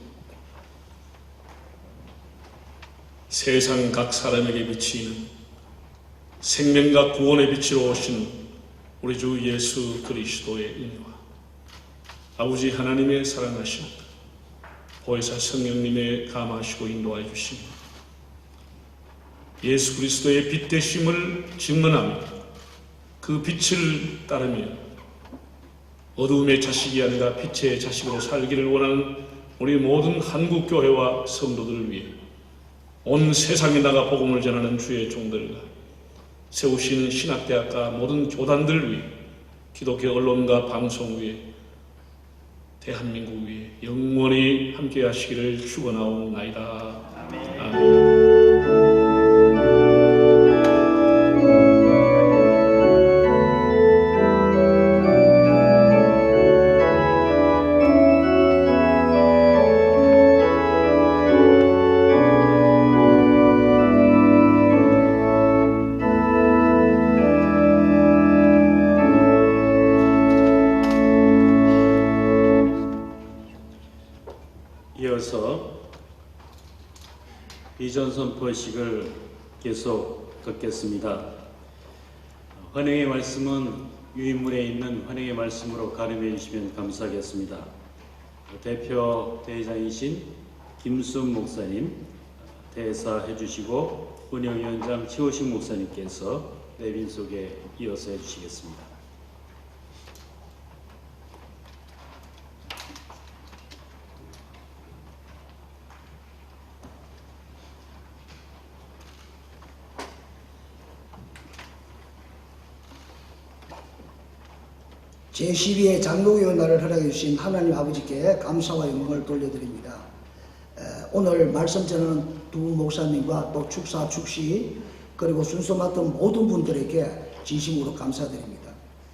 [SPEAKER 11] 세상 각 사람에게 비치는 생명과 구원의 빛으로 오신 우리 주 예수 그리스도의 은혜와 아버지 하나님의 사랑하심, 보혜사 성령님의 감화하시고 인도하여 주심, 예수 그리스도의 빛 되심을 증언하며 그 빛을 따르며 어두움의 자식이 아니라 빛의 자식으로 살기를 원하는 우리 모든 한국교회와 성도들을 위해 온 세상에 나가 복음을 전하는 주의 종들과 세우신 신학대학과 모든 교단들을 위해 기독교 언론과 방송 위에 대한민국 위에 영원히 함께 하시기를 축원하옵나이다. 아멘.
[SPEAKER 12] 이어서 비전 선포식을 계속 듣겠습니다. 환영의 말씀은 유인물에 있는 환영의 말씀으로 가름해 주시면 감사하겠습니다. 대표 대회장이신 김순 목사님 대사해 주시고 운영위원장 최호식 목사님께서 내빈 소개 이어서 해 주시겠습니다.
[SPEAKER 13] 제12회 장로교회 날을 허락해 주신 하나님 아버지께 감사와 영광을 돌려드립니다. 오늘 말씀 전하는 두 목사님과 또 축사, 축시 그리고 순서 맡은 모든 분들에게 진심으로 감사드립니다.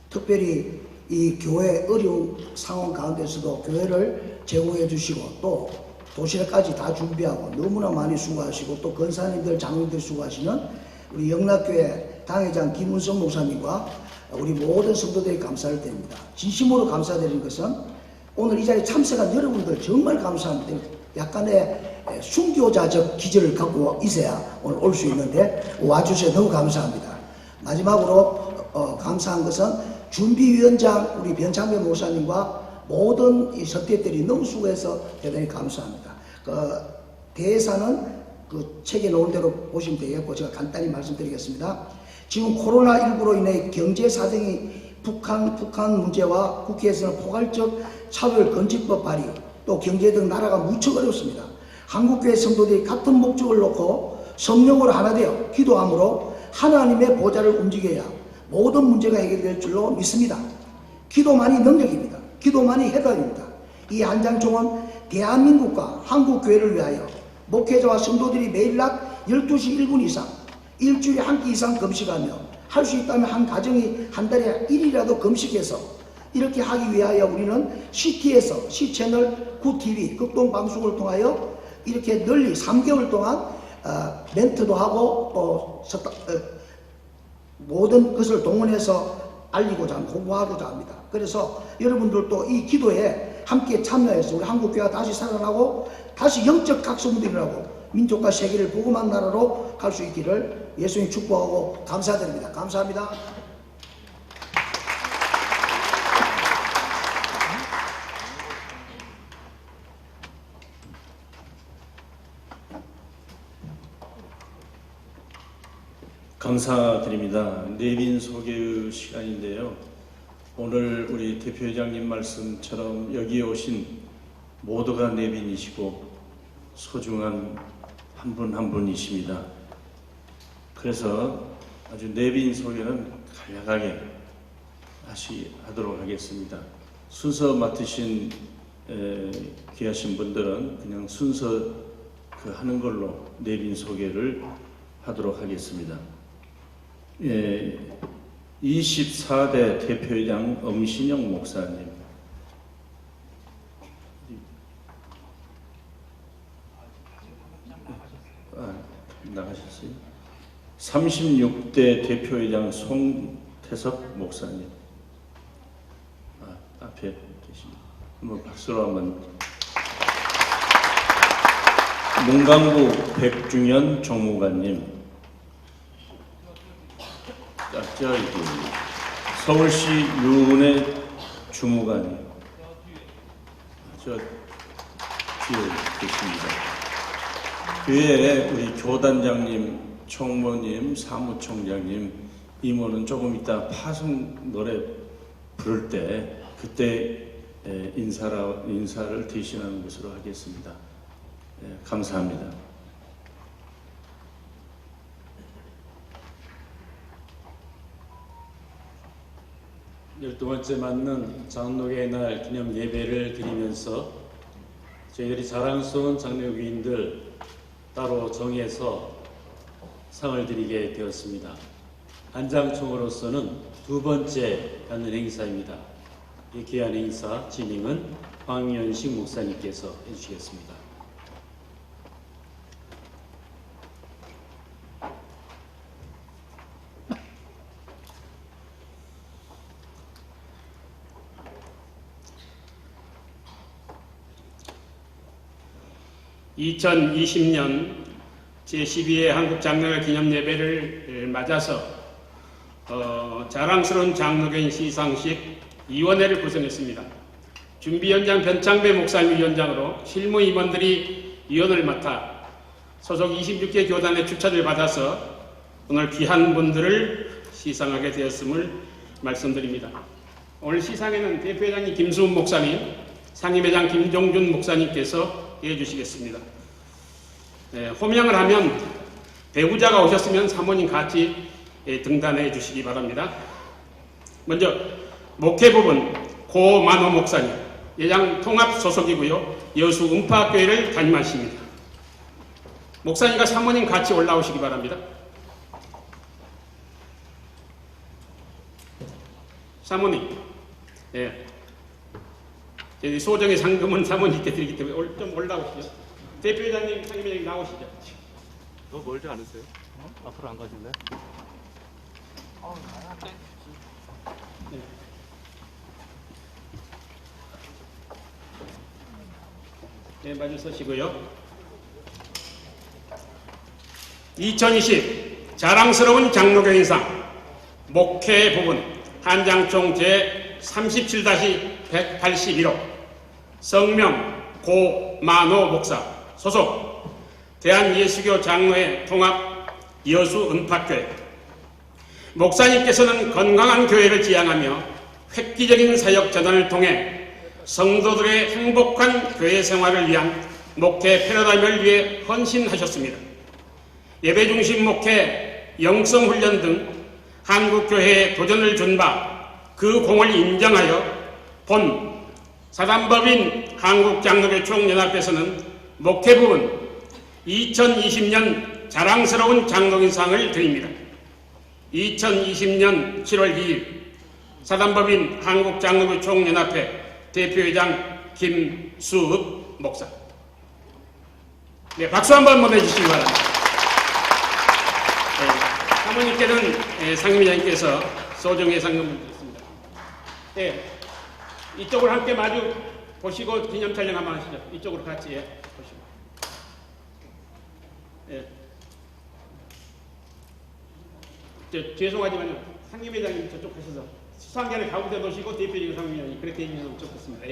[SPEAKER 13] 특별히 이 교회 어려운 상황 가운데서도 교회를 제공해 주시고 또 도시락까지 다 준비하고 너무나 많이 수고하시고 또 권사님들, 장로님들 수고하시는 우리 영락교회 당회장 김은성 목사님과 우리 모든 성도들이 감사를 드립니다. 진심으로 감사드리는 것은 오늘 이 자리에 참석한 여러분들 정말 감사합니다. 약간의 순교자적 기질을 갖고 있어야 오늘 올 수 있는데 와주셔서 너무 감사합니다. 마지막으로 감사한 것은 준비위원장 우리 변창배 목사님과 모든 이 선택들이 너무 수고해서 대단히 감사합니다. 대사는 그 책에 놓은 대로 보시면 되겠고 제가 간단히 말씀드리겠습니다. 지금 코로나19로 인해 경제 사정이 북한 문제와 국회에서는 포괄적 차별금지법 발의 또 경제 등 나라가 무척 어렵습니다. 한국교회 성도들이 같은 목적을 놓고 성령으로 하나 되어 기도함으로 하나님의 보좌를 움직여야 모든 문제가 해결될 줄로 믿습니다. 기도만이 능력입니다. 기도만이 해답입니다. 이 한장총은 대한민국과 한국교회를 위하여 목회자와 성도들이 매일 낮 12시 1분 이상 일주일에 한 끼 이상 금식하며 할 수 있다면 한 가정이 한 달에 1일이라도 금식해서 이렇게 하기 위하여 우리는 CT에서 C채널 9TV 극동방송을 통하여 이렇게 널리 3개월 동안 멘트도 하고 또 모든 것을 동원해서 알리고자 합니다. 홍보하고자 합니다. 그래서 여러분들도 이 기도에 함께 참여해서 우리 한국교회가 다시 살아나고 다시 영적 각성도 일어나고 민족과 세계를 복음한 나라로 갈 수 있기를 예수님 축복하고 감사드립니다. 감사합니다.
[SPEAKER 12] 감사드립니다. 내빈 소개의 시간인데요. 오늘 우리 대표회장님 말씀처럼 여기에 오신 모두가 내빈이시고 소중한 한 분 한 분이십니다. 그래서 아주 내빈 소개는 간략하게 다시 하도록 하겠습니다. 순서 맡으신 귀하신 분들은 그냥 순서 하는 걸로 내빈 소개를 하도록 하겠습니다. 24대 대표회장 엄신영 목사님, 나가셨어요? 36대 대표회장 송태섭 목사님. 앞에 계십니다. 한번 박수로 한번. 문광부 백중현 정무관님. 서울시 유은혜 주무관님. 저 뒤에 계십니다. 교회에 우리 교단장님, 총무님, 사무총장님, 이모는 조금 이따 파송 노래 부를 때 그때 인사를 대신하는 것으로 하겠습니다. 감사합니다.
[SPEAKER 14] 열두 번째 맞는 장로교의 날 기념 예배를 드리면서 저희들이 자랑스러운 장로교인들 따로 정해서 상을 드리게 되었습니다. 한장총으로서는 두 번째 갖는 행사입니다. 이 귀한 행사 진행은 황연식 목사님께서 해주시겠습니다.
[SPEAKER 15] (2020년) 제12회 한국장로교 기념예배를 맞아서 자랑스러운 장로교인 시상식 위원회를 구성했습니다. 준비위원장 변창배 목사님 위원장으로 실무 임원들이 위원을 맡아 소속 26개 교단의 추천을 받아서 오늘 귀한 분들을 시상하게 되었음을 말씀드립니다. 오늘 시상에는 대표회장님 김수훈 목사님, 상임회장 김종준 목사님께서 해주시겠습니다. 호명을 하면 배우자가 오셨으면 사모님 같이 등단해 주시기 바랍니다. 먼저 목회 부분 고만호 목사님, 예장 통합 소속이고요. 여수 음파교회를 담임하십니다. 목사님과 사모님 같이 올라오시기 바랍니다. 사모님, 저희 소정의 상금은 사모님께 드리기 때문에 좀 올라오시죠. 대표회장님, 상임회장님 나오시죠.
[SPEAKER 16] 너무 멀지 않으세요? 앞으로 안 가실래?
[SPEAKER 15] 네, 마주 서시고요. 2020 자랑스러운 장로교인상 목회 부분 한장총 제37-181호 성명 고만호 목사 소속 대한예수교 장로회 통합 여수 은파교회. 목사님께서는 건강한 교회를 지향하며 획기적인 사역 전환을 통해 성도들의 행복한 교회 생활을 위한 목회 패러다임을 위해 헌신하셨습니다. 예배 중심 목회, 영성훈련 등 한국교회에 도전을 준 바 그 공을 인정하여 본 사단법인 한국장로교 총연합회에서는 목회 부분 2020년 자랑스러운 장로인상을 드립니다. 2020년 7월 2일 사단법인 한국장로교 총연합회 대표회장 김수읍 목사. 네, 박수 한번 보내주시기 바랍니다. 사모님께는 상임회장님께서 소정의 상금을 드렸습니다. 네, 이쪽으로 함께 마주 보시고 기념 촬영 한번 하시죠. 이쪽으로 같이 보시고. 죄송하지만 상임회장님 저쪽 하셔서 수상자를 가운데 놓으시고 대표적인 상임회장님 그렇게 해주시면 좋겠습니다.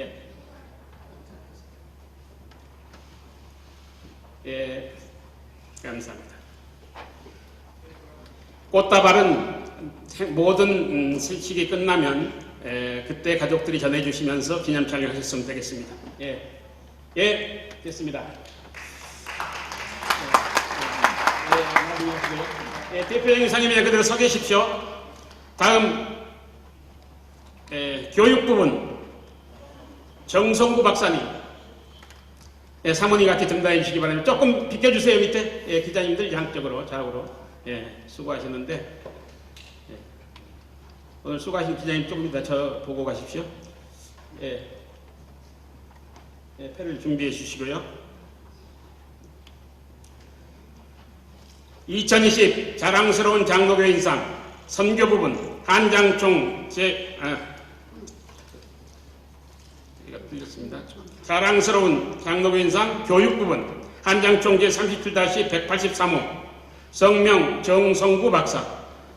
[SPEAKER 15] 감사합니다. 꽃다발은 모든 식이 끝나면 그때 가족들이 전해주시면서 기념 촬영하셨으면 되겠습니다. 됐습니다. 대표적인 상임회장 그대로 서 계십시오. 다음 교육 부분 정성구 박사님, 사모님 같이 등단해 주시기 바랍니다. 조금 비켜주세요. 밑에 기자님들 양쪽으로 좌우로 수고하시는데 오늘 수고하신 기자님 조금 이따 저 보고 가십시오. 패를 준비해 주시고요. 2020 자랑스러운 장로교 인상 선교 부분 한장총 자랑스러운 장로교 인상 교육 부분 한장총 제37-183호 성명 정성구 박사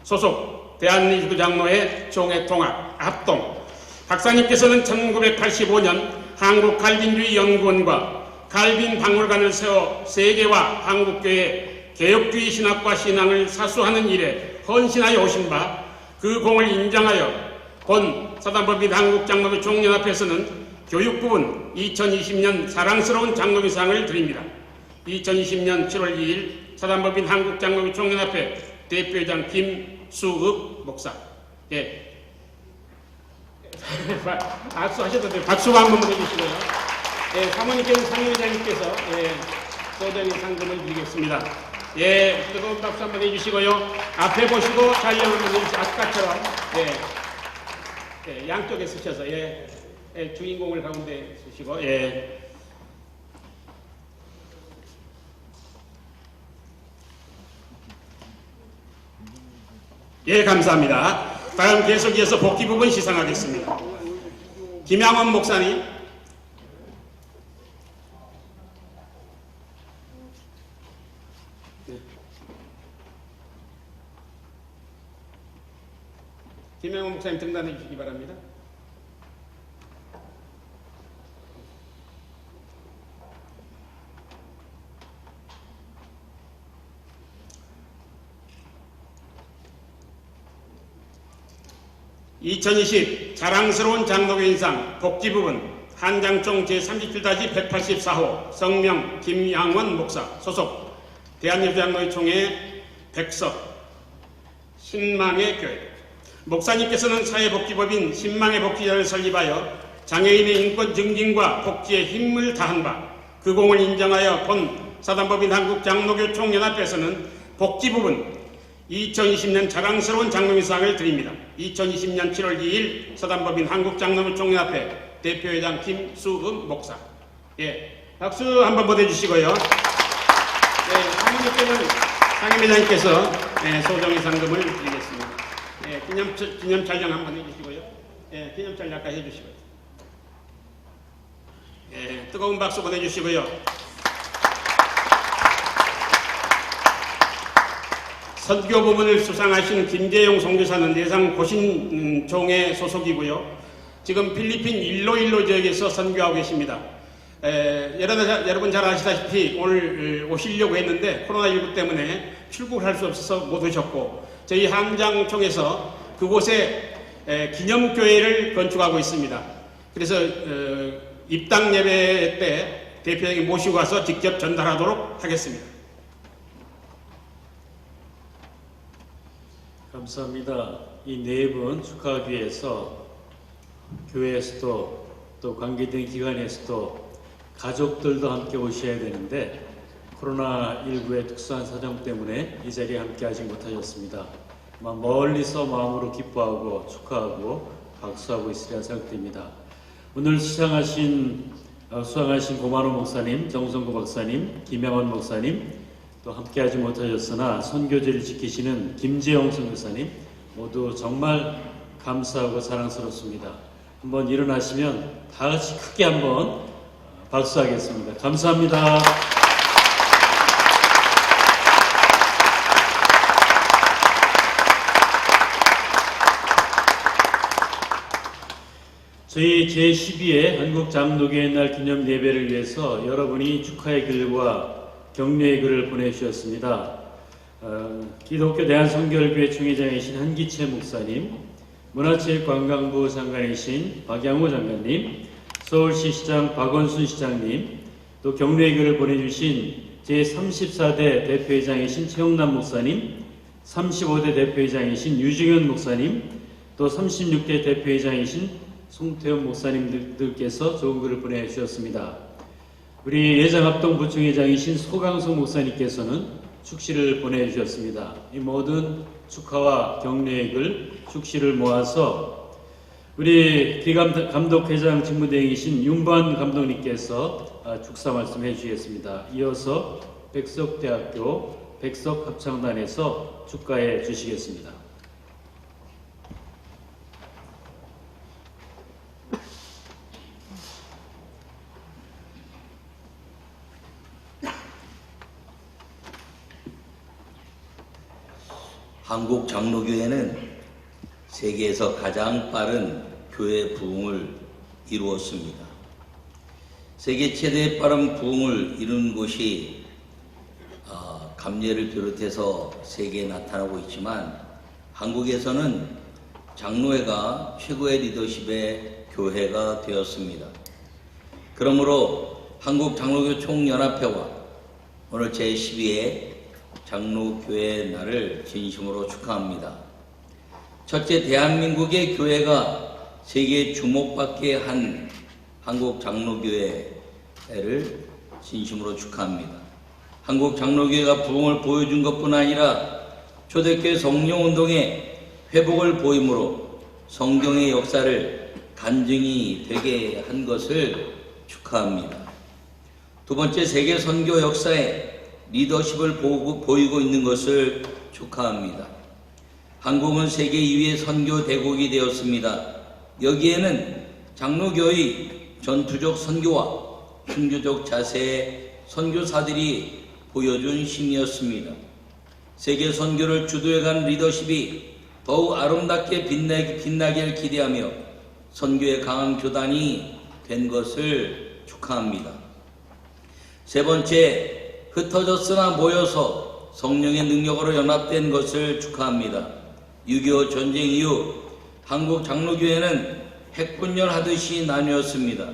[SPEAKER 15] 소속 대한민국 장로회 총회 통합 합동 박사님께서는 1985년 한국 갈빈주의 연구원과 갈빈 박물관을 세워 세계와 한국교회 개혁주의 신학과 신앙을 사수하는 일에 헌신하여 오신 바 그 공을 인정하여 본 사단법인 한국장로교 총연합회에서는 교육 부분 2020년 자랑스러운 장로교상을 드립니다. 2020년 7월 2일 사단법인 한국장로교 총연합회 대표회장 김수읍 목사. 예. 박수 하셔도 돼요. 박수 한번 보내주시고요. 예, 사모님께서 상임회장님께서 소정의 상금을 드리겠습니다. 예, 뜨거운 박수 한번 해주시고요. 앞에 보시고 촬영 한번 해주시고 아까처럼 양쪽에 쓰셔서 주인공을 가운데 쓰시고 감사합니다. 다음 계속 이어서 복귀 부분 시상하겠습니다. 김양원 목사님. 김양원 목사님 등단해 주시기 바랍니다. (2020) 자랑스러운 장로교 인상 복귀 부분 한장총 제37-184호 성명 김양원 목사 소속 대한예수장로회 총회 백석 신망의 교회 목사님께서는 사회복지법인 신망의 복지자를 설립하여 장애인의 인권 증진과 복지에 힘을 다한 바 그 공을 인정하여 본 사단법인 한국장로교 총연합회에서는 복지 부분 2020년 자랑스러운 장로교상을 드립니다. 2020년 7월 2일 사단법인 한국장로교 총연합회 대표회장 김수읍 목사. 박수 한번 보내주시고요. 사모님께는 상임회장님께서 소정의 상금을 드리겠습니다. 기념 촬영 한번 해주시고요. 기념 촬영 아까 해주시고요. 뜨거운 박수 보내주시고요. 선교 부문을 수상하신 김재용 선교사는 내상 고신총회 소속이고요. 지금 필리핀 일로일로 지역에서 선교하고 계십니다. 여러분 잘 아시다시피 오늘 오시려고 했는데 코로나19 때문에 출국을 할 수 없어서 못 오셨고 저희 한장총에서 그곳에 기념교회를 건축하고 있습니다. 그래서 입당 예배 때 대표에게 모시고 와서 직접 전달하도록 하겠습니다.
[SPEAKER 14] 감사합니다. 이 네 분 축하하기 위해서 교회에서도 또 관계된 기관에서도 가족들도 함께 오셔야 되는데 코로나19의 특수한 사정 때문에 이 자리에 함께 하지 못하셨습니다. 멀리서 마음으로 기뻐하고 축하하고 박수하고 있으리라 생각됩니다. 오늘 수상하신 고만호 목사님, 정성구 박사님, 김양원 목사님 또 함께하지 못하셨으나 선교제를 지키시는 김재용 선교사님 모두 정말 감사하고 사랑스럽습니다. 한번 일어나시면 다 같이 크게 한번 박수하겠습니다. 감사합니다. 저희 제12회 한국장로교의 날 기념 예배를 위해서 여러분이 축하의 글과 격려의 글을 보내주셨습니다. 기독교 대한성결교회 총회장이신 한기채 목사님, 문화체육관광부 장관이신 박양호 장관님, 서울시시장 박원순 시장님, 또 격려의 글을 보내주신 제34대 대표회장이신 최영남 목사님, 35대 대표회장이신 유중현 목사님, 또 36대 대표회장이신 송태현 목사님들께서 좋은 글을 보내주셨습니다. 우리 예장합동 부총회장이신 소강석 목사님께서는 축시를 보내주셨습니다. 이 모든 축하와 격려의 글, 축시를 모아서 우리 기감독회장 직무대행이신 윤반 감독님께서 축사 말씀해 주시겠습니다. 이어서 백석대학교 백석 합창단에서 축가해 주시겠습니다.
[SPEAKER 17] 한국 장로교회는 세계에서 가장 빠른 교회 부흥을 이루었습니다. 세계 최대의 빠른 부흥을 이룬 곳이 감리를 비롯해서 세계에 나타나고 있지만 한국에서는 장로회가 최고의 리더십의 교회가 되었습니다. 그러므로 한국 장로교 총연합회와 오늘 제12회 장로교회 날을 진심으로 축하합니다. 첫째, 대한민국의 교회가 세계에 주목받게 한 한국 장로교회를 진심으로 축하합니다. 한국 장로교회가 부흥을 보여준 것뿐 아니라 초대교회 성령운동의 회복을 보임으로 성경의 역사를 간증이 되게 한 것을 축하합니다. 두 번째, 세계 선교 역사에 리더십을 보이고 있는 것을 축하합니다. 한국은 세계 2위의 선교 대국이 되었습니다. 여기에는 장로교의 전투적 선교와 순교적 자세의 선교사들이 보여준 힘이었습니다. 세계 선교를 주도해간 리더십이 더욱 아름답게 빛나길 기대하며 선교의 강한 교단이 된 것을 축하합니다. 세 번째, 흩어졌으나 모여서 성령의 능력으로 연합된 것을 축하합니다. 6.25 전쟁 이후 한국 장로교회는 핵분열하듯이 나뉘었습니다.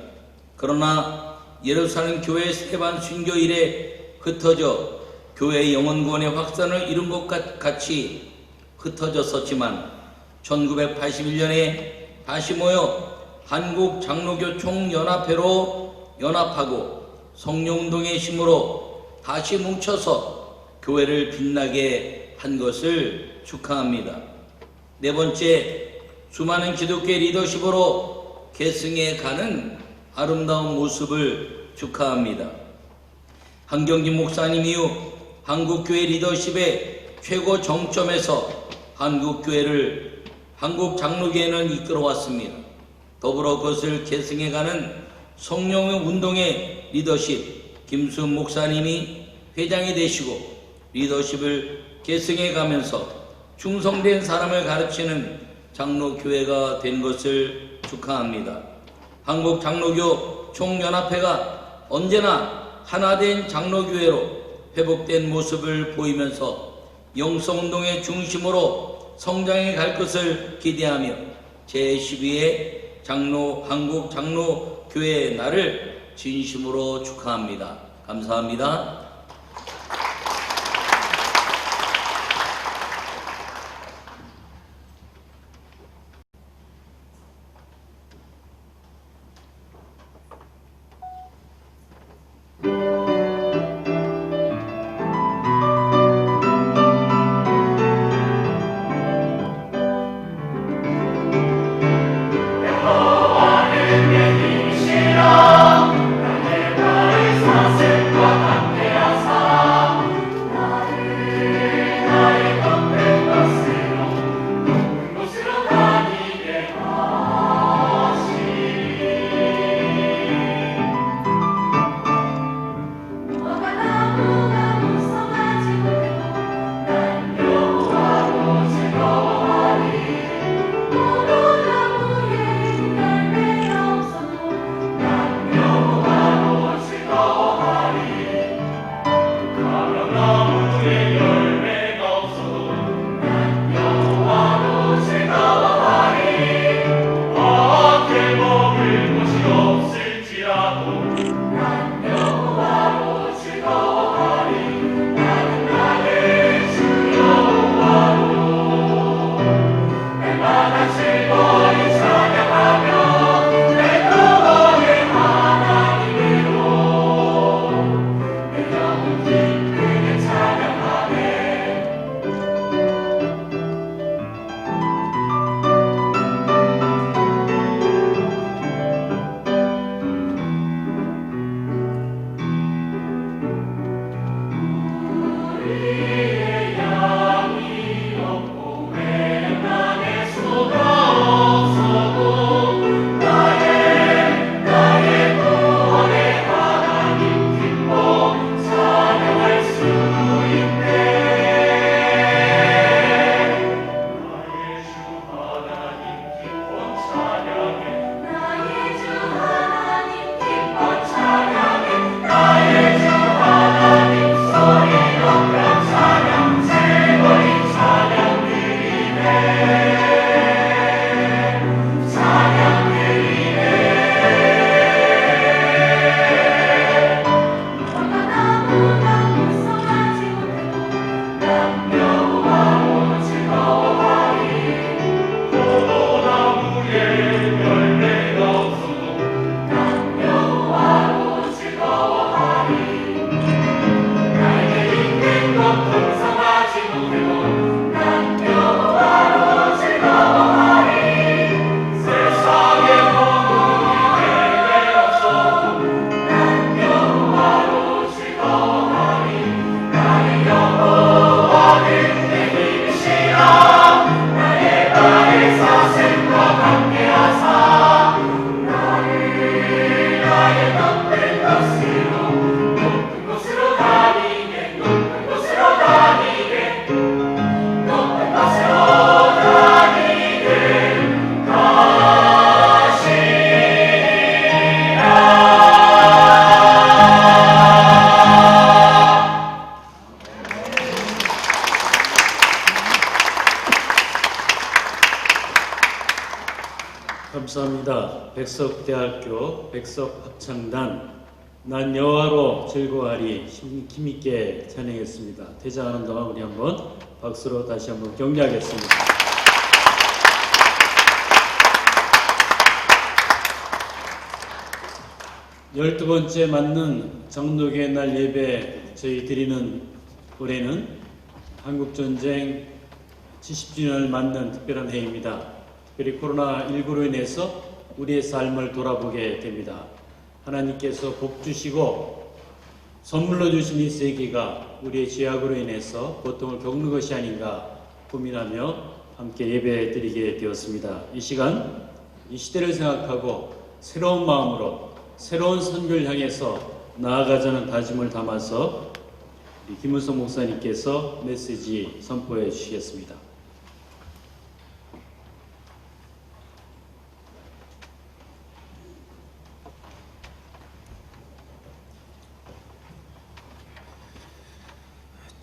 [SPEAKER 17] 그러나 예루살렘 교회 스테반 순교 이래 흩어져 교회의 영원구원의 확산을 이룬 것 같이 흩어졌었지만 1981년에 다시 모여 한국 장로교 총연합회로 연합하고 성령운동의 힘으로 다시 뭉쳐서 교회를 빛나게 한 것을 축하합니다. 네 번째, 수많은 기독교의 리더십으로 계승해 가는 아름다운 모습을 축하합니다. 한경진 목사님 이후 한국교회 리더십의 최고 정점에서 한국 장로교회는 이끌어왔습니다. 더불어 그것을 계승해가는 성령의 운동의 리더십, 김수훈 목사님이 회장이 되시고 리더십을 계승해가면서 충성된 사람을 가르치는 장로교회가 된 것을 축하합니다. 한국 장로교 총연합회가 언제나 하나된 장로교회로 회복된 모습을 보이면서 영성운동의 중심으로 성장해 갈 것을 기대하며 제12회 한국 장로교회 날을 진심으로 축하합니다. 감사합니다.
[SPEAKER 18] 우리
[SPEAKER 14] 감사합니다. 백석대학교 백석합창단 난 여호와로 즐거워하리 힘있게 찬양했습니다. 퇴장하는 동안 우리 한번 박수로 다시 한번 격려하겠습니다. 열두 번째 맞는 장로교회 날 예배 저희 드리는 올해는 한국전쟁 70주년을 맞는 특별한 해입니다. 특별히 코로나19로 인해서 우리의 삶을 돌아보게 됩니다. 하나님께서 복 주시고 선물로 주신 이 세계가 우리의 죄악으로 인해서 고통을 겪는 것이 아닌가 고민하며 함께 예배 드리게 되었습니다. 이 시간, 이 시대를 생각하고 새로운 마음으로 새로운 선교를 향해서 나아가자는 다짐을 담아서 우리 김은성 목사님께서 메시지 선포해 주시겠습니다.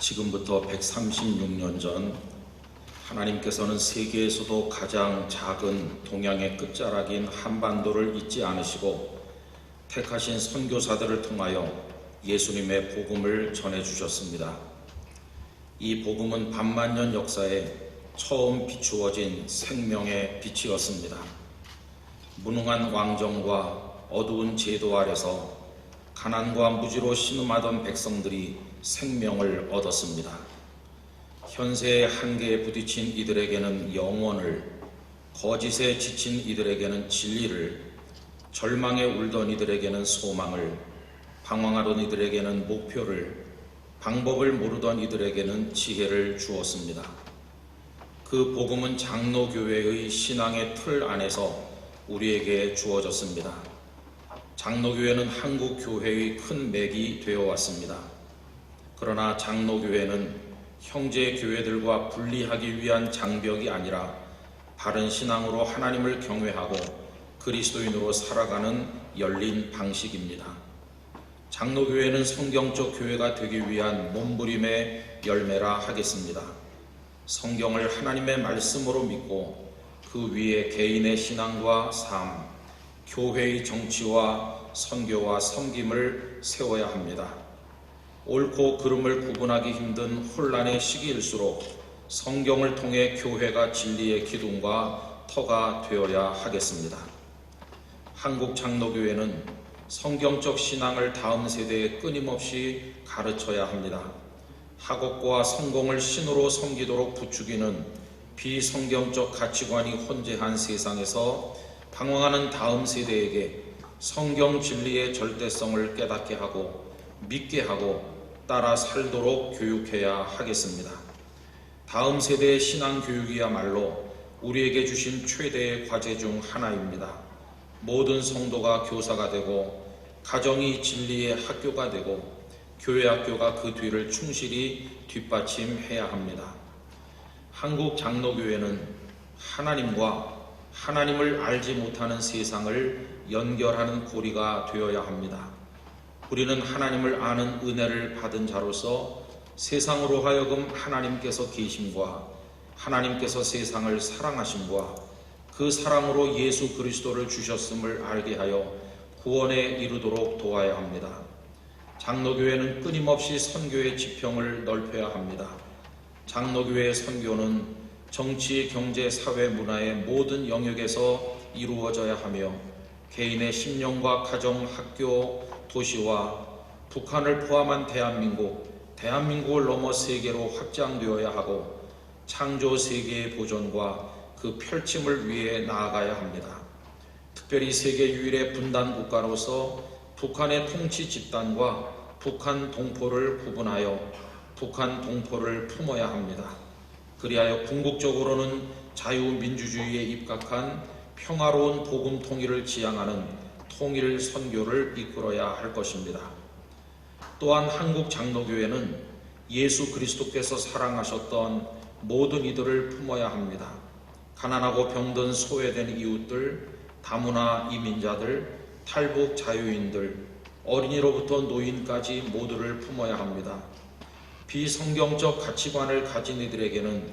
[SPEAKER 18] 지금부터 136년 전 하나님께서는 세계에서도 가장 작은 동양의 끝자락인 한반도를 잊지 않으시고 택하신 선교사들을 통하여 예수님의 복음을 전해주셨습니다. 이 복음은 반만년 역사에 처음 비추어진 생명의 빛이었습니다. 무능한 왕정과 어두운 제도 아래서 가난과 무지로 신음하던 백성들이 생명을 얻었습니다. 현세의 한계에 부딪힌 이들에게는 영원을, 거짓에 지친 이들에게는 진리를, 절망에 울던 이들에게는 소망을, 방황하던 이들에게는 목표를, 방법을 모르던 이들에게는 지혜를 주었습니다. 그 복음은 장로교회의 신앙의 틀 안에서 우리에게 주어졌습니다. 장로교회는 한국 교회의 큰 맥이 되어 왔습니다. 그러나 장로교회는 형제 교회들과 분리하기 위한 장벽이 아니라 바른 신앙으로 하나님을 경외하고 그리스도인으로 살아가는 열린 방식입니다. 장로교회는 성경적 교회가 되기 위한 몸부림의 열매라 하겠습니다. 성경을 하나님의 말씀으로 믿고 그 위에 개인의 신앙과 삶, 교회의 정치와 선교와 섬김을 세워야 합니다. 옳고 그름을 구분하기 힘든 혼란의 시기일수록 성경을 통해 교회가 진리의 기둥과 터가 되어야 하겠습니다. 한국 장로교회는 성경적 신앙을 다음 세대에 끊임없이 가르쳐야 합니다. 학업과 성공을 신으로 섬기도록 부추기는 비성경적 가치관이 혼재한 세상에서 방황하는 다음 세대에게 성경 진리의 절대성을 깨닫게 하고 믿게 하고 따라 살도록 교육해야 하겠습니다. 다음 세대의 신앙 교육이야말로 우리에게 주신 최대의 과제 중 하나입니다. 모든 성도가 교사가 되고 가정이 진리의 학교가 되고 교회 학교가 그 뒤를 충실히 뒷받침해야 합니다. 한국 장로교회는 하나님과 하나님을 알지 못하는 세상을 연결하는 고리가 되어야 합니다. 우리는 하나님을 아는 은혜를 받은 자로서 세상으로 하여금 하나님께서 계심과 하나님께서 세상을 사랑하심과 그 사랑으로 예수 그리스도를 주셨음을 알게 하여 구원에 이르도록 도와야 합니다. 장로교회는 끊임없이 선교의 지평을 넓혀야 합니다. 장로교회의 선교는 정치, 경제, 사회, 문화의 모든 영역에서 이루어져야 하며 개인의 심령과 가정, 학교, 도시와 북한을 포함한 대한민국을 넘어 세계로 확장되어야 하고 창조 세계의 보존과 그 펼침을 위해 나아가야 합니다. 특별히 세계 유일의 분단 국가로서 북한의 통치 집단과 북한 동포를 구분하여 북한 동포를 품어야 합니다. 그리하여 궁극적으로는 자유민주주의에 입각한 평화로운 복음 통일을 지향하는 통일 선교를 이끌어야 할 것입니다. 또한 한국 장로교회는 예수 그리스도께서 사랑하셨던 모든 이들을 품어야 합니다. 가난하고 병든 소외된 이웃들, 다문화 이민자들, 탈북 자유인들, 어린이로부터 노인까지 모두를 품어야 합니다. 비성경적 가치관을 가진 이들에게는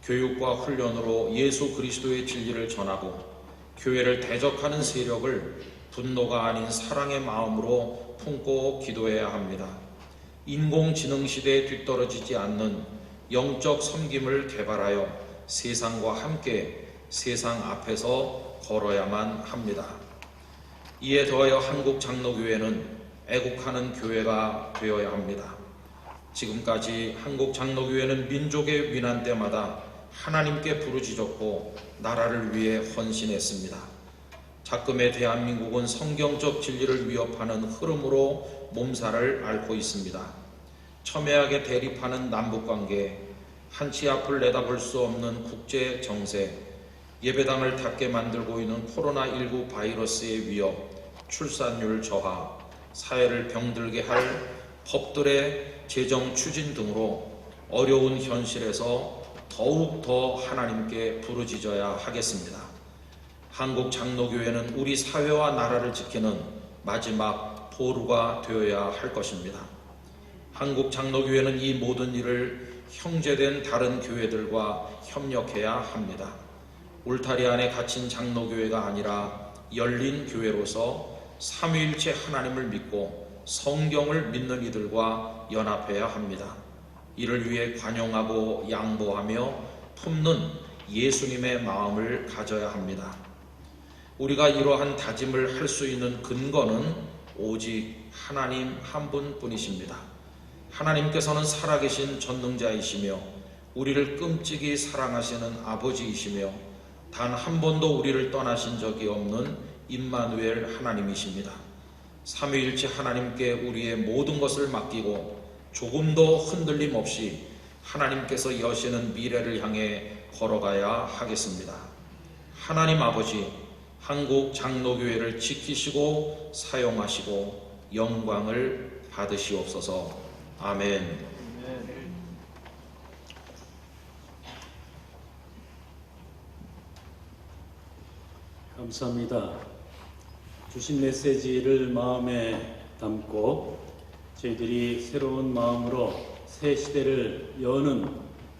[SPEAKER 18] 교육과 훈련으로 예수 그리스도의 진리를 전하고 교회를 대적하는 세력을 분노가 아닌 사랑의 마음으로 품고 기도해야 합니다. 인공지능 시대에 뒤떨어지지 않는 영적 섬김을 개발하여 세상과 함께 세상 앞에서 걸어야만 합니다. 이에 더하여 한국 장로교회는 애국하는 교회가 되어야 합니다. 지금까지 한국 장로교회는 민족의 위난 때마다 하나님께 부르짖었고 나라를 위해 헌신했습니다. 작금의 대한민국은 성경적 진리를 위협하는 흐름으로 몸살을 앓고 있습니다. 첨예하게 대립하는 남북관계, 한치 앞을 내다볼 수 없는 국제 정세, 예배당을 닫게 만들고 있는 코로나19 바이러스의 위협, 출산율 저하, 사회를 병들게 할 법들의 제정 추진 등으로 어려운 현실에서 더욱 더 하나님께 부르짖어야 하겠습니다. 한국 장로교회는 우리 사회와 나라를 지키는 마지막 보루가 되어야 할 것입니다. 한국 장로교회는 이 모든 일을 형제된 다른 교회들과 협력해야 합니다. 울타리 안에 갇힌 장로교회가 아니라 열린 교회로서 삼위일체 하나님을 믿고 성경을 믿는 이들과 연합해야 합니다. 이를 위해 관용하고 양보하며 품는 예수님의 마음을 가져야 합니다. 우리가 이러한 다짐을 할 수 있는 근거는 오직 하나님 한 분뿐이십니다. 하나님께서는 살아계신 전능자이시며 우리를 끔찍이 사랑하시는 아버지이시며 단 한 번도 우리를 떠나신 적이 없는 임마누엘 하나님이십니다. 삼위일체 하나님께 우리의 모든 것을 맡기고 조금도 흔들림 없이 하나님께서 여시는 미래를 향해 걸어가야 하겠습니다. 하나님 아버지, 한국 장로교회를 지키시고 사용하시고 영광을 받으시옵소서. 아멘.
[SPEAKER 14] 감사합니다. 주신 메시지를 마음에 담고 저희들이 새로운 마음으로 새 시대를 여는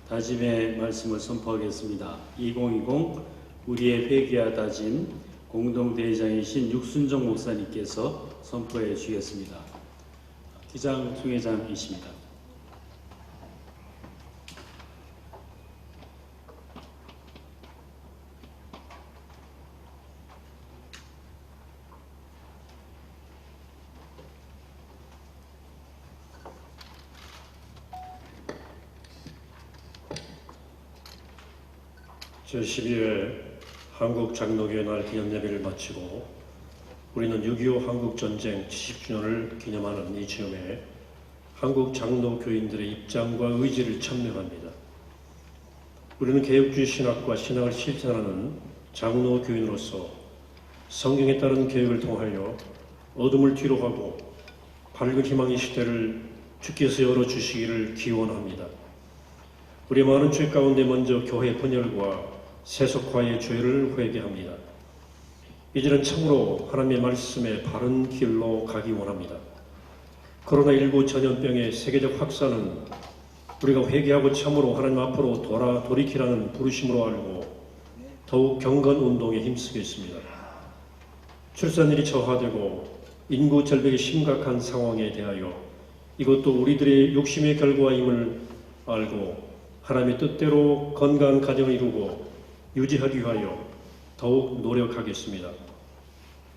[SPEAKER 14] 다짐의 말씀을 선포하겠습니다. 2020 우리의 회개와 다짐 공동대회장이신 육순정 목사님께서 선포해 주시겠습니다. 기장 총회장이십니다.
[SPEAKER 19] 제12회 한국장로교회 날 기념예배를 마치고 우리는 6.25 한국전쟁 70주년을 기념하는 이 즈음에 한국장로교인들의 입장과 의지를 참명합니다. 우리는 개혁주의 신학과 신앙을 실천하는 장로교인으로서 성경에 따른 개혁을 통하여 어둠을 뒤로하고 밝은 희망의 시대를 주께서 열어주시기를 기원합니다. 우리 많은 죄 가운데 먼저 교회 분열과 세속화의 죄를 회개합니다. 이제는 참으로 하나님의 말씀의 바른 길로 가기 원합니다. 코로나19 전염병의 세계적 확산은 우리가 회개하고 참으로 하나님 앞으로 돌이키라는 부르심으로 알고 더욱 경건 운동에 힘쓰겠습니다. 출산율이 저하되고 인구 절벽이 심각한 상황에 대하여 이것도 우리들의 욕심의 결과임을 알고 하나님의 뜻대로 건강한 가정을 이루고 유지하기 위하여 더욱 노력하겠습니다.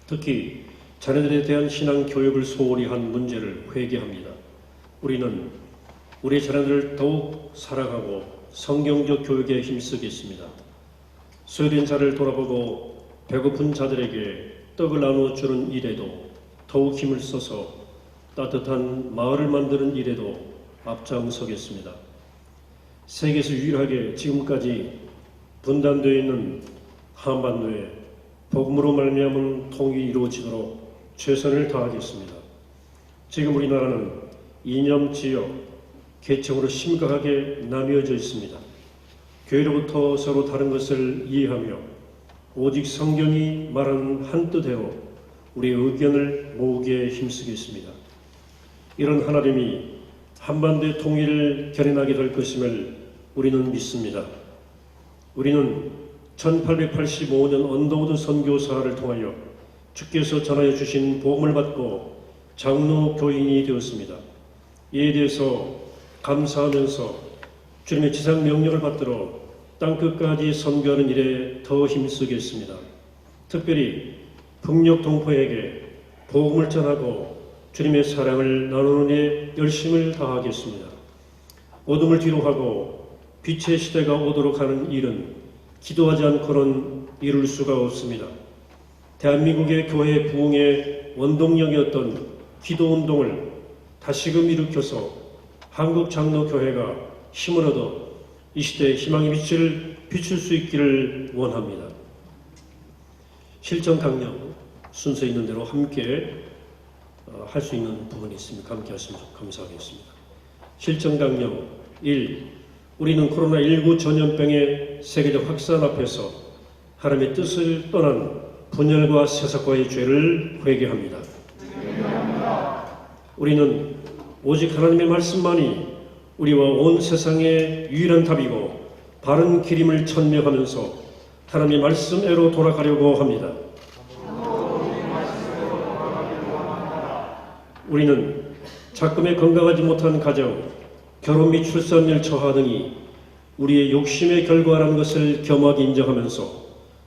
[SPEAKER 19] 특히 자녀들에 대한 신앙 교육을 소홀히 한 문제를 회개합니다. 우리는 우리 자녀들을 더욱 사랑하고 성경적 교육에 힘쓰겠습니다. 소외된 자를 돌아보고 배고픈 자들에게 떡을 나누어주는 일에도 더욱 힘을 써서 따뜻한 마을을 만드는 일에도 앞장서겠습니다. 세계에서 유일하게 지금까지 분단되어 있는 한반도에 복음으로 말미암은 통일이 이루어지도록 최선을 다하겠습니다. 지금 우리나라는 이념, 지역, 계층으로 심각하게 나뉘어져 있습니다. 교회로부터 서로 다른 것을 이해하며 오직 성경이 말하는 한 뜻대로 우리의 의견을 모으기에 힘쓰겠습니다. 이런 하나님이 한반도의 통일을 견인하게 될 것임을 우리는 믿습니다. 우리는 1885년 언더우드 선교사를 통하여 주께서 전하여 주신 복음을 받고 장로 교인이 되었습니다. 이에 대해서 감사하면서 주님의 지상 명령을 받들어 땅끝까지 선교하는 일에 더 힘쓰겠습니다. 특별히 북녘 동포에게 복음을 전하고 주님의 사랑을 나누는 일에 열심을 다하겠습니다. 어둠을 뒤로하고 빛의 시대가 오도록 하는 일은 기도하지 않고는 이룰 수가 없습니다. 대한민국의 교회 부흥의 원동력이었던 기도운동을 다시금 일으켜서 한국장로교회가 힘을 얻어 이 시대의 희망의 빛을 비출 수 있기를 원합니다. 실천 강령 순서 있는 대로 함께 할 수 있는 부분이 있습니다. 함께 하시면 감사하겠습니다. 실천 강령 1. 우리는 코로나19 전염병의 세계적 확산 앞에서 하나님의 뜻을 떠난 분열과 세속과의 죄를 회개합니다. 우리는 오직 하나님의 말씀만이 우리와 온 세상의 유일한 답이고 바른 길임을 천명하면서 하나님의 말씀대로 돌아가려고 합니다. 우리는 작금에 건강하지 못한 가정, 결혼 및 출산율 저하 등이 우리의 욕심의 결과라는 것을 겸하게 인정하면서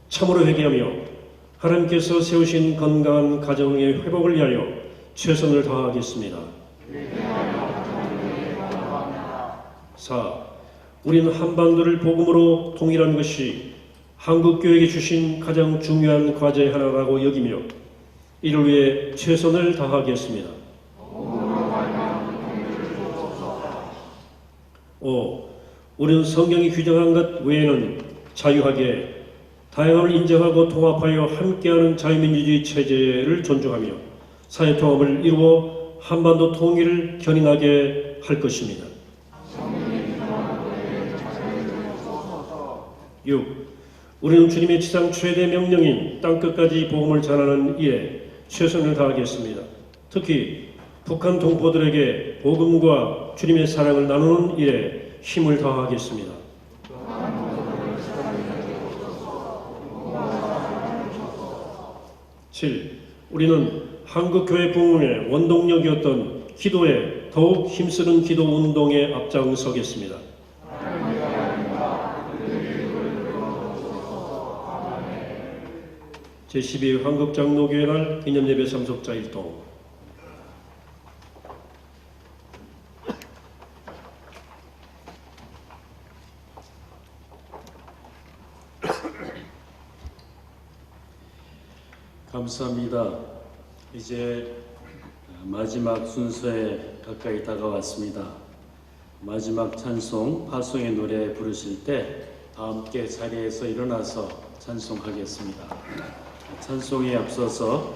[SPEAKER 19] 참으로 회개하며 하나님께서 세우신 건강한 가정의 회복을 위하여 최선을 다하겠습니다. 4. 우리는 한반도를 복음으로 통일하는 것이 한국교회에게 주신 가장 중요한 과제 하나라고 여기며 이를 위해 최선을 다하겠습니다. 5. 우리는 성경이 규정한 것 외에는 자유하게 다양함을 인정하고 통합하여 함께하는 자유민주주의 체제를 존중하며 사회통합을 이루어 한반도 통일을 견인하게 할 것입니다. 6. 우리는 주님의 지상 최대 명령인 땅끝까지 복음을 전하는 일에 최선을 다하겠습니다. 특히 북한 동포들에게 복음과 주님의 사랑을 나누는 일에 힘을 다하겠습니다. 7. 우리는 한국교회 부흥의 원동력이었던 기도에 더욱 힘쓰는 기도 운동에 앞장서겠습니다. 제12회 한국장로교회 날 기념예배 참석자 일동.
[SPEAKER 14] 감사합니다. 이제 마지막 순서에 가까이 다가왔습니다. 마지막 찬송, 파송의 노래 부르실 때 다 함께 자리에서 일어나서 찬송하겠습니다. 찬송에 앞서서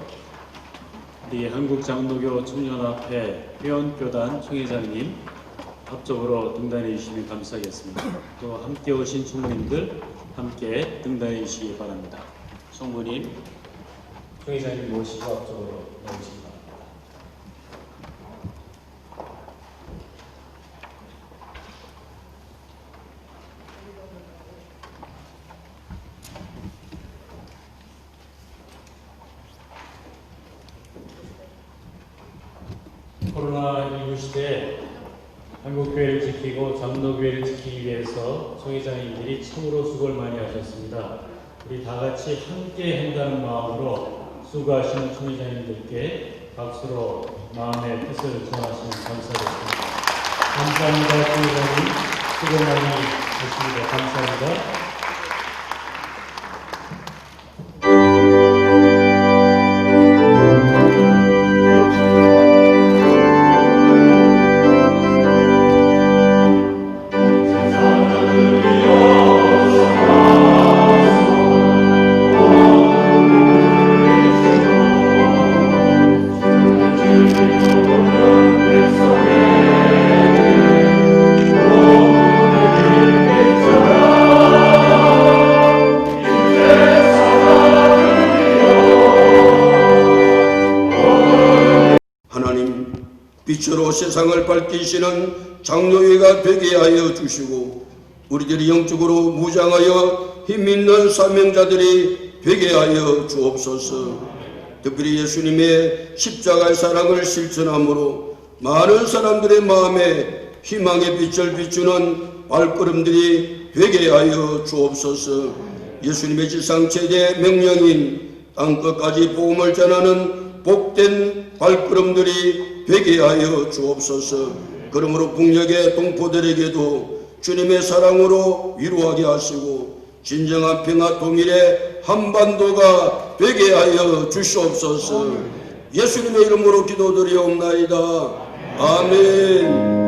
[SPEAKER 14] 우리 한국장로교 청년합회 회원교단 총회장님 앞쪽으로 등단해 주시면 감사하겠습니다. 또 함께 오신 총무님들 함께 등단해 주시기 바랍니다. 총무님, 총회장님 모시고 앞쪽으로 나오시기 바랍니다. 코로나19 시대에 한국교회를 지키고 장로교회를 지키기 위해서 총회장님들이 참으로 수고를 많이 하셨습니다. 우리 다 같이 함께 한다는 마음으로 수고하시는 총회장님들께 박수로 마음의 뜻을 전하시면 감사하겠습니다. 감사합니다. 총회장님 수고 많이 하십니다. 감사합니다.
[SPEAKER 1] 빛으로 세상을 밝히시는 장로회가 되게 하여 주시고 우리들이 영적으로 무장하여 힘있는 사명자들이 되게 하여 주옵소서. 특별히 예수님의 십자가의 사랑을 실천함으로 많은 사람들의 마음에 희망의 빛을 비추는 발걸음들이 되게 하여 주옵소서. 예수님의 지상 최대 명령인 땅끝까지 복음을 전하는 복된 발걸음들이 되게 하여 주옵소서. 그러므로 북녘의 동포들에게도 주님의 사랑으로 위로하게 하시고 진정한 평화 통일의 한반도가 되게 하여 주시옵소서. 예수님의 이름으로 기도드리옵나이다. 아멘.